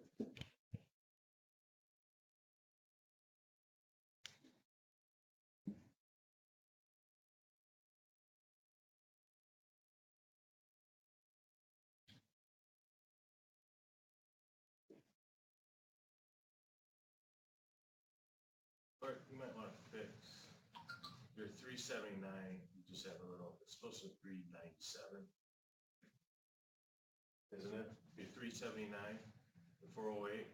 Bart, you might want to fix your 379, you just have a little, it's supposed to be 397. Isn't it? Be 379, the 408.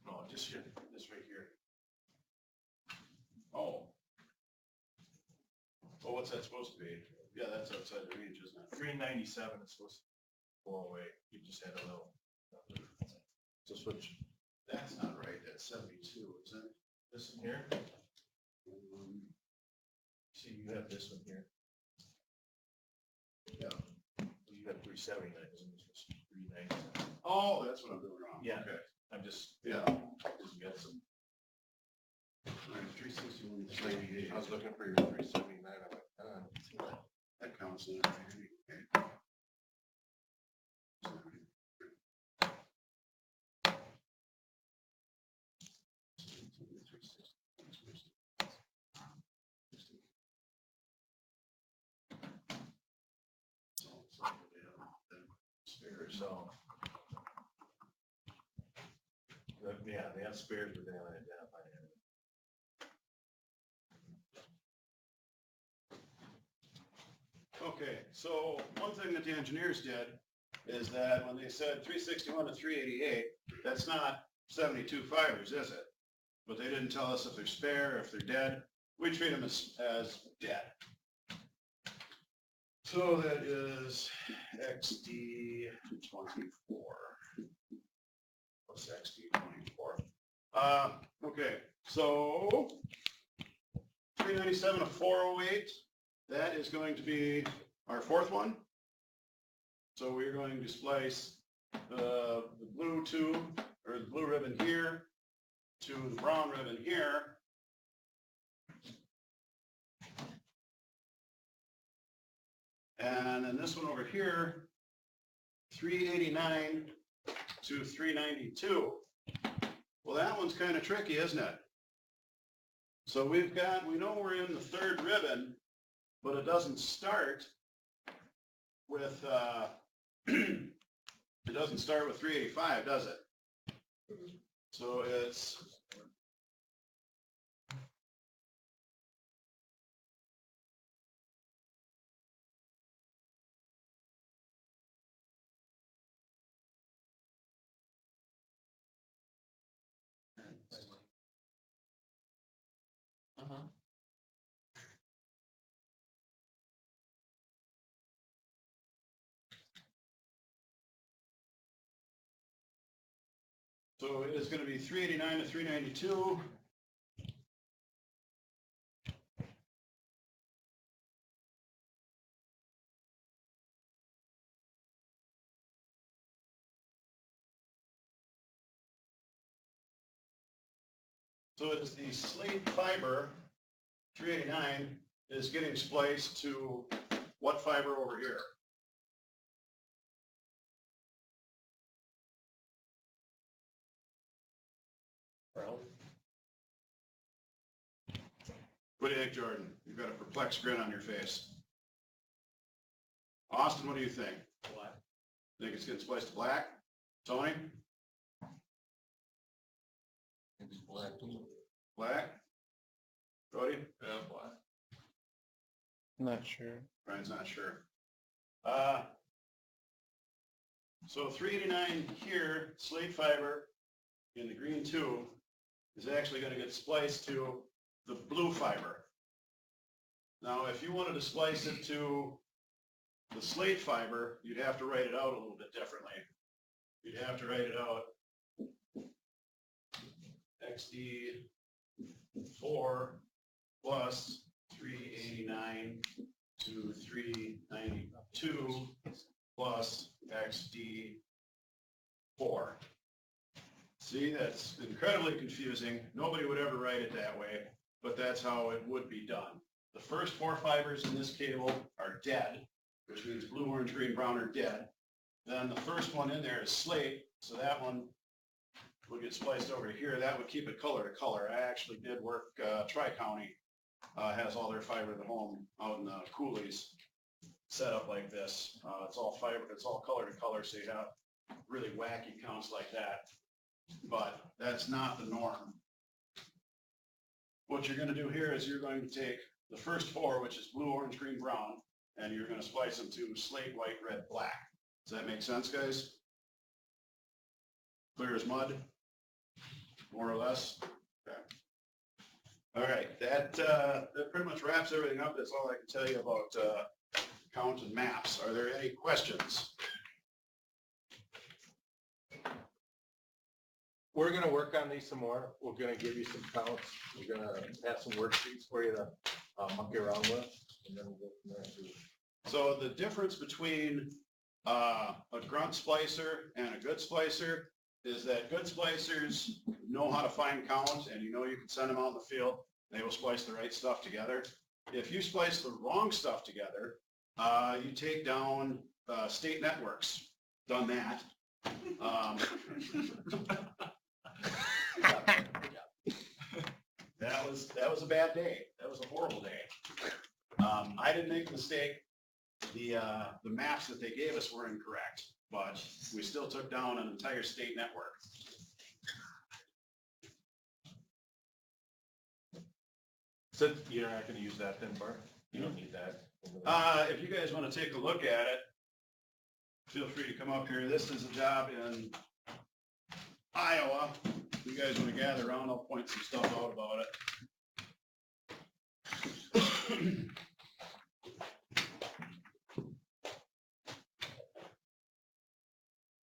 No, just here, this right here. Oh. Well, what's that supposed to be? Yeah, that's outside the range, isn't it? 397 is supposed to be 408. You just had a little. So switch That's not right. That's 72, isn't it? this one here. See, you have this one here. Yeah. You have 379, isn't it? It's 397. Oh, that's what I'm doing wrong. Yeah. Okay. I'm just, Yeah. you got some. All right, 361, 388. I was looking for your 379. I'm like, That counts in there. Okay. here, so. Yeah, they have spares, but they haven't identified any. Okay, so one thing that the engineers did is that when they said 361 to 388, that's not 72 fibers, is it? But they didn't tell us if they're spare, if they're dead. We treat them as dead. So that is XD24 plus XD24. Okay, so 397 to 408, that is going to be our fourth one. So we're going to splice the blue tube, or the blue ribbon here, to the brown ribbon here. And then this one over here, 389 to 392. Well, that one's kind of tricky, isn't it? So we know we're in the third ribbon, but it doesn't start with, it doesn't start with 385, does it? So it's so it is going to be 389 to 392. So it is the slate fiber, 389, is getting spliced to what fiber over here? Brown. What do you think, Jordan? You've got a perplexed grin on your face. Austin, what do you think? Black. Think it's getting spliced to black? Tony? It's black. Black? Cody? Yeah, black. Not sure. Brian's not sure. So 389 here, slate fiber in the green tube is actually going to get spliced to the blue fiber. Now, if you wanted to splice it to the slate fiber, you'd have to write it out a little bit differently. You'd have to write it out XD4 plus 389 to 392 plus XD4. See, that's incredibly confusing. Nobody would ever write it that way, but that's how it would be done. The first four fibers in this cable are dead, which means blue, orange, green, brown are dead. Then the first one in there is slate, so that one would get spliced over to here. That would keep it color to color. I actually did work, Tri-County has all their fiber to home out in the coulees set up like this. It's all fiber, it's all color to color, so you have really wacky counts like that. But that's not the norm. What you're going to do here is you're going to take the first four, which is blue, orange, green, brown, and you're going to splice them to slate, white, red, black. Does that make sense, guys? Clear as mud, more or less? Okay. All right, that pretty much wraps everything up. That's all I can tell you about count and maps. Are there any questions? We're gonna work on these some more. We're gonna give you some counts. We're gonna have some worksheets for you to monkey around with, and then we'll go from there too. So the difference between a grunt splicer and a good splicer is that good splicers know how to find count, and you know you can send them out in the field. They will splice the right stuff together. If you splice the wrong stuff together, you take down state networks. Done that. That was a bad day. That was a horrible day. I didn't make a mistake. The maps that they gave us were incorrect. but we still took down an entire state network. So you're not gonna use that then, Bart? You don't need that? If you guys want to take a look at it, feel free to come up here. This is a job in Iowa. If you guys want to gather around, I'll point some stuff out about it.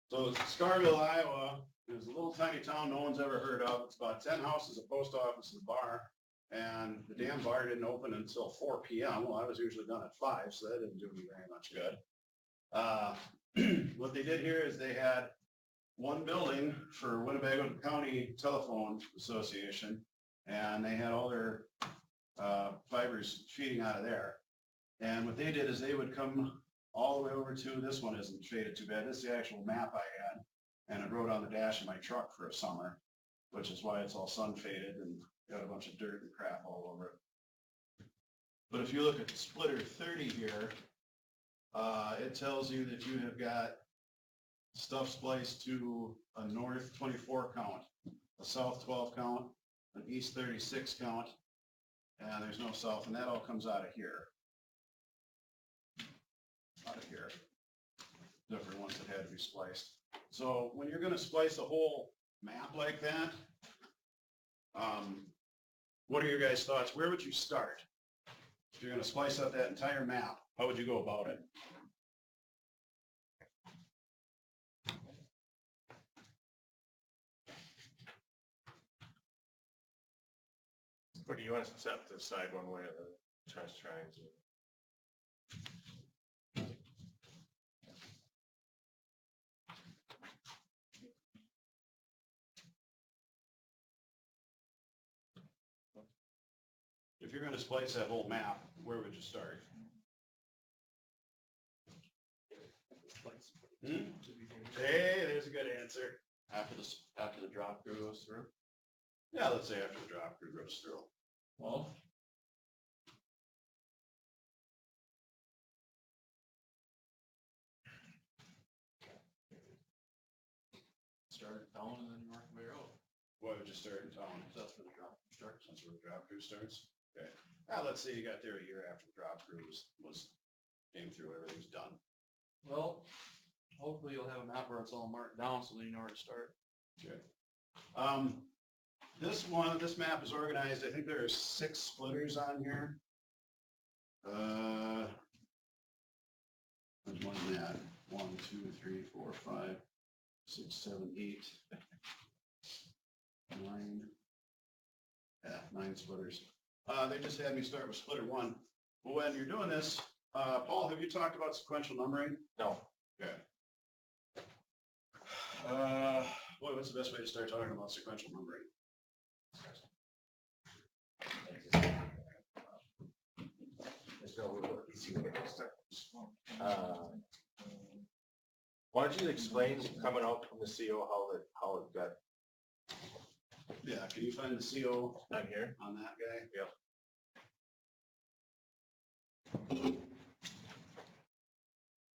So Scarville, Iowa is a little tiny town no one's ever heard of. It's about 10 houses, a post office, and a bar. And the damn bar didn't open until 4 p.m. Well, I was usually done at 5, so that didn't do me very much good. What they did here is they had one building for Winnebago County Telephone Association, and they had all their fibers feeding out of there. And what they did is they would come all the way over to, this one isn't shaded too bad, this is the actual map I had, and it rode on the dash of my truck for a summer, which is why it's all sun faded and got a bunch of dirt and crap all over it. But if you look at the splitter 30 here, it tells you that you have got stuff spliced to a north 24 count, a south 12 count, an east 36 count, and there's no south, and that all comes out of here. Out of here. Different ones that had to be spliced. So when you're going to splice a whole map like that, what are your guys' thoughts? Where would you start? If you're going to splice up that entire map, how would you go about it? Or do you want to set to decide one way or the trust triangle? If you're going to splice that whole map, where would you start? Hey, there's a good answer. After the drop crew goes through? Yeah, let's say after the drop crew goes through. Well. Start down and then work your way out. Why would you start in town? That's where the drop starts. That's where the drop crew starts? Okay. Let's say you got there a year after the drop crew came through, everything's done. Well, hopefully you'll have a map where it's all marked down so that you know where to start. Okay. This map is organized, I think there are 6 splitters on here. There's more than that. 1, 2, 3, 4, 5, 6, 7, 8, 9. Yeah, 9 splitters. They just had me start with splitter 1. But when you're doing this, Paul, have you talked about sequential numbering? No. Okay. Boy, what's the best way to start talking about sequential numbering? Why don't you explain coming out from the CO how it got Yeah, can you find the CO done here? on that guy? Yep.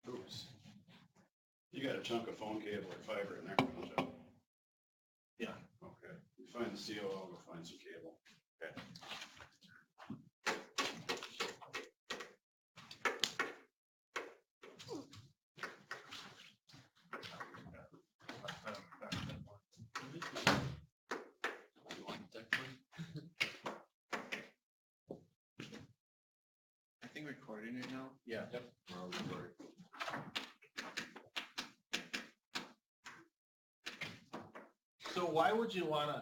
Oops. You got a chunk of phone cable or fiber in there, don't you? Yeah. Okay. You find the CO, I'll go find some cable. Okay. You want the tech one? I think recording right now. Yeah. Yep. We're all recording. So why would you want to,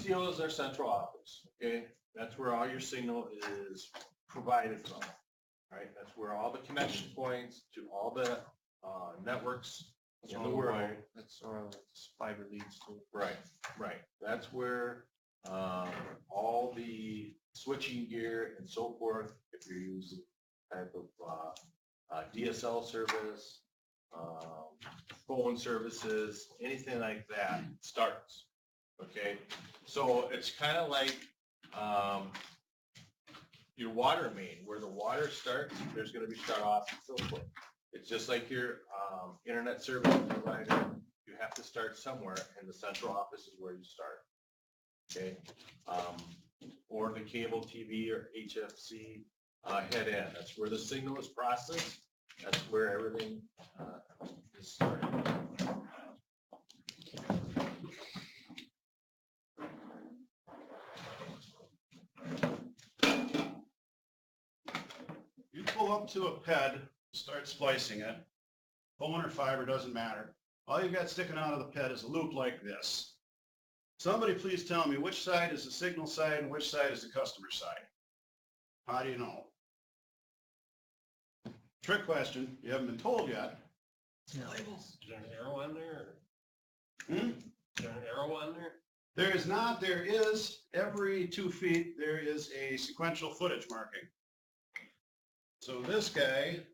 CO is our central office, okay? That's where all your signal is provided from, right? That's where all the connection points to all the networks in the world. That's fiber leads to. Right, right. That's where all the switching gear and so forth, if you're using type of DSL service, phone services, anything like that starts, okay? So it's kind of like your water main, where the water starts, there's going to be shut off and so forth. It's just like your internet service provider, you have to start somewhere, and the central office is where you start. Okay? Or the cable TV or HFC head end. That's where the signal is processed. That's where everything is started. You pull up to a PED, start splicing it. Phone or fiber, doesn't matter. All you've got sticking out of the PED is a loop like this. Somebody please tell me which side is the signal side and which side is the customer side. How do you know? Trick question, you haven't been told yet. Labels. Is there an arrow on there? Hmm? Is there an arrow on there? There is not, there is, every 2 feet, there is a sequential footage marking. So this guy,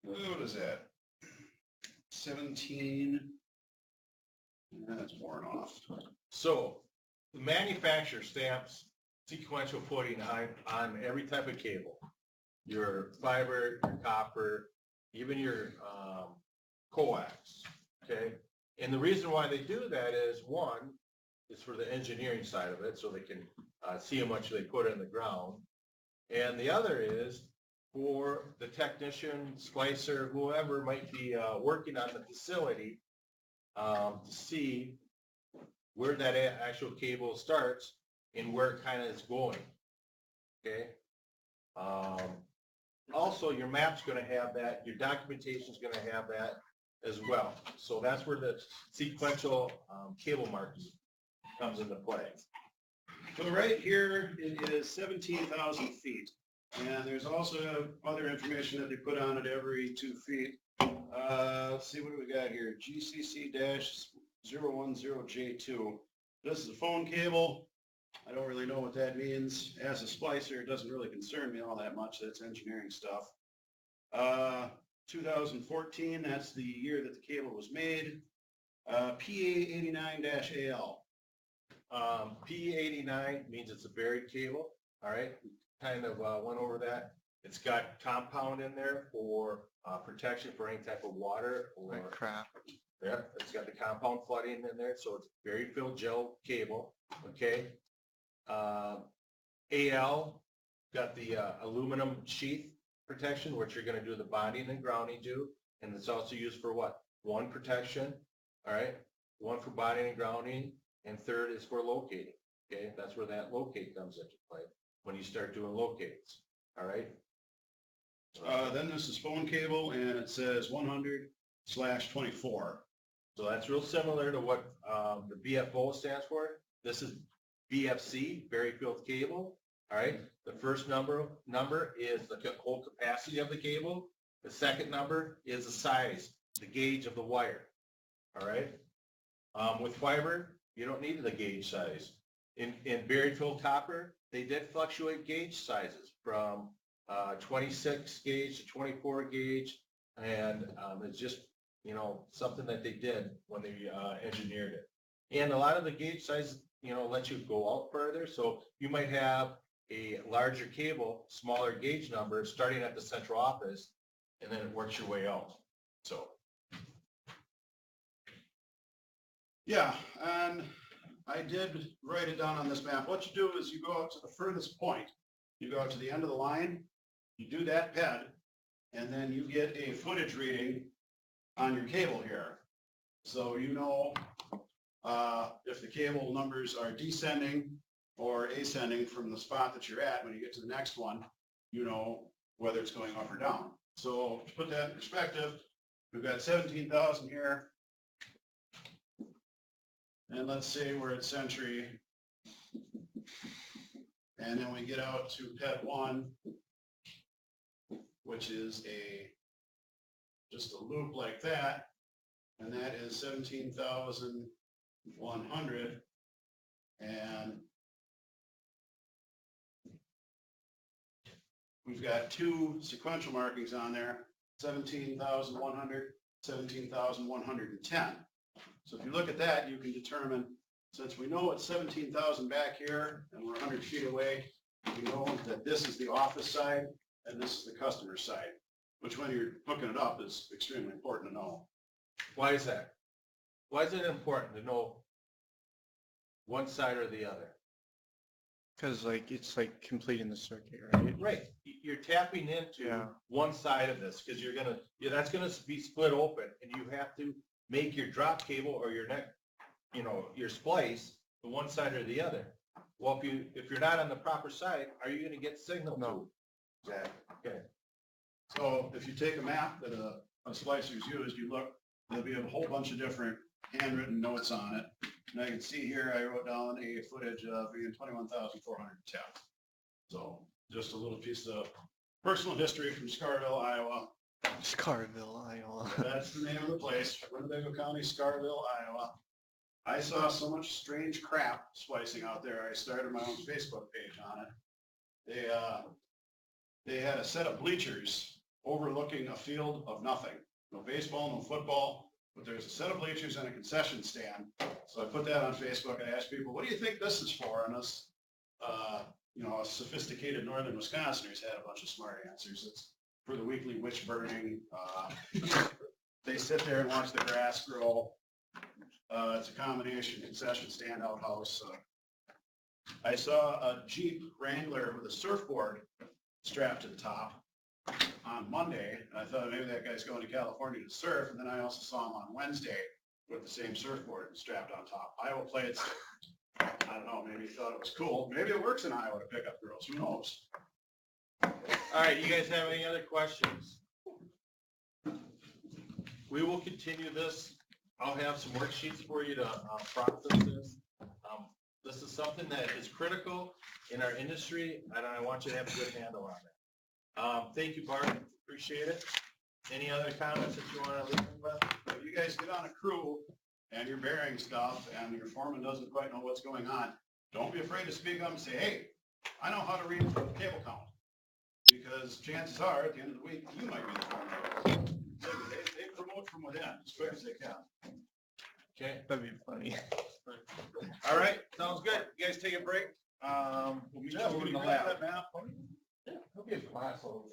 what is that? 17, that's worn off. So the manufacturer stamps sequential footing on every type of cable. Your fiber, your copper, even your coax, okay? And the reason why they do that is, one, is for the engineering side of it, so they can see how much they put in the ground. And the other is for the technician, splicer, whoever might be working on the facility to see where that actual cable starts and where it kind of is going, okay? Also, your map's going to have that, your documentation's going to have that as well. So that's where the sequential cable marking comes into play. So right here, it is 17,000 feet. And there's also other information that they put on it every 2 feet. Let's see, what do we got here? GCC-010J2. This is a phone cable. I don't really know what that means. As a splicer, it doesn't really concern me all that much. That's engineering stuff. 2014, that's the year that the cable was made. PA89-AL. P89 means it's a buried cable, all right? We kind of went over that. It's got compound in there for protection for any type of water or Like crap. yeah, it's got the compound flooding in there, so it's buried filled gel cable, okay? AL got the aluminum sheath protection, which you're going to do the bonding and grounding to, and it's also used for what? One, protection, all right? One for bonding and grounding, and third is for locating, okay? That's where that locate comes into play, when you start doing locates, all right? Then this is phone cable, and it says 100/24. So that's real similar to what the BFO stands for. This is BFC, buried filled cable, all right? The first number is the whole capacity of the cable. The second number is the size, the gauge of the wire, all right? With fiber, you don't need the gauge size. In buried filled copper, they did fluctuate gauge sizes from 26 gauge to 24 gauge, and it's just, you know, something that they did when they engineered it. And a lot of the gauge sizes, you know, let you go out further. So you might have a larger cable, smaller gauge number, starting at the central office, and then it works your way out. So. Yeah, and I did write it down on this map. What you do is you go out to the furthest point. You go out to the end of the line, you do that PED, and then you get a footage reading on your cable here. So you know if the cable numbers are descending or ascending from the spot that you're at. When you get to the next one, you know whether it's going up or down. So to put that in perspective, we've got 17,000 here. And let's say we're at Century. And then we get out to PED 1, which is just a loop like that. And that is 17,100. And we've got two sequential markings on there, 17,100, 17,110. So if you look at that, you can determine, since we know it's 17,000 back here and we're 100 feet away, we know that this is the office side and this is the customer side. which when you're hooking it up is extremely important to know. Why is that? Why is it important to know one side or the other? Because like, it's like completing the circuit, right? Right, you're tapping into Yeah. one side of this, because that's gonna be split open, and you have to make your drop cable or your neck, your splice, the one side or the other. Well, if you're not on the proper side, are you gonna get signal? No. Exactly. Okay. So if you take a map that a splicer's used, you look, there'll be a whole bunch of different handwritten notes on it. And I can see here, I wrote down a footage of being 21,410. So just a little piece of personal history from Scarville, Iowa. Scarville, Iowa. That's the name of the place, Winnebago County, Scarville, Iowa. I saw so much strange crap splicing out there, I started my own Facebook page on it. They had a set of bleachers overlooking a field of nothing. No baseball, no football, but there's a set of bleachers and a concession stand. So I put that on Facebook. I asked people, what do you think this is for? And us, sophisticated northern Wisconsiners had a bunch of smart answers. It's for the weekly witch burning. They sit there and watch the grass grow. It's a combination concession stand outhouse. I saw a Jeep Wrangler with a surfboard strapped to the top on Monday. And I thought maybe that guy's going to California to surf. And then I also saw him on Wednesday with the same surfboard strapped on top. Iowa plates. I don't know, maybe he thought it was cool. Maybe it works in Iowa to pick up girls. Who knows? All right, you guys have any other questions? We will continue this. I'll have some worksheets for you to process this. This is something that is critical in our industry, and I want you to have a good handle on it. Thank you, Bart. Appreciate it. Any other comments that you want to leave with? If you guys get on a crew and you're bearing stuff and your foreman doesn't quite know what's going on, don't be afraid to speak up and say, hey, I know how to read cable count. Because chances are, at the end of the week, you might be the foreman. They promote from within as quick as they can. Okay. That'd be funny. All right, sounds good. You guys take a break. We'll meet you Jeff, over can in you the grab lab. that map? Yeah, he'll be a class over.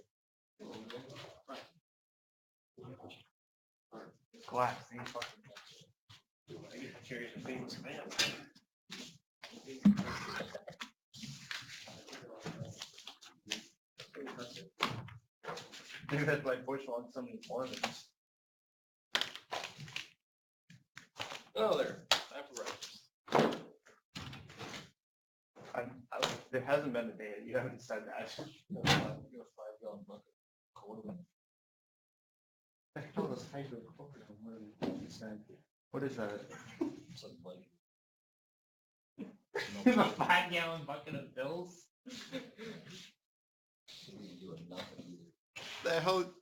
Glass. I get to carry the famous man. Maybe that's why Bush wants so many foreigners. Oh, there. Apparatus. There hasn't been a day that you haven't said that. The hell is hydrochloride? What is that? A 5-gallon bucket of pills? The hell?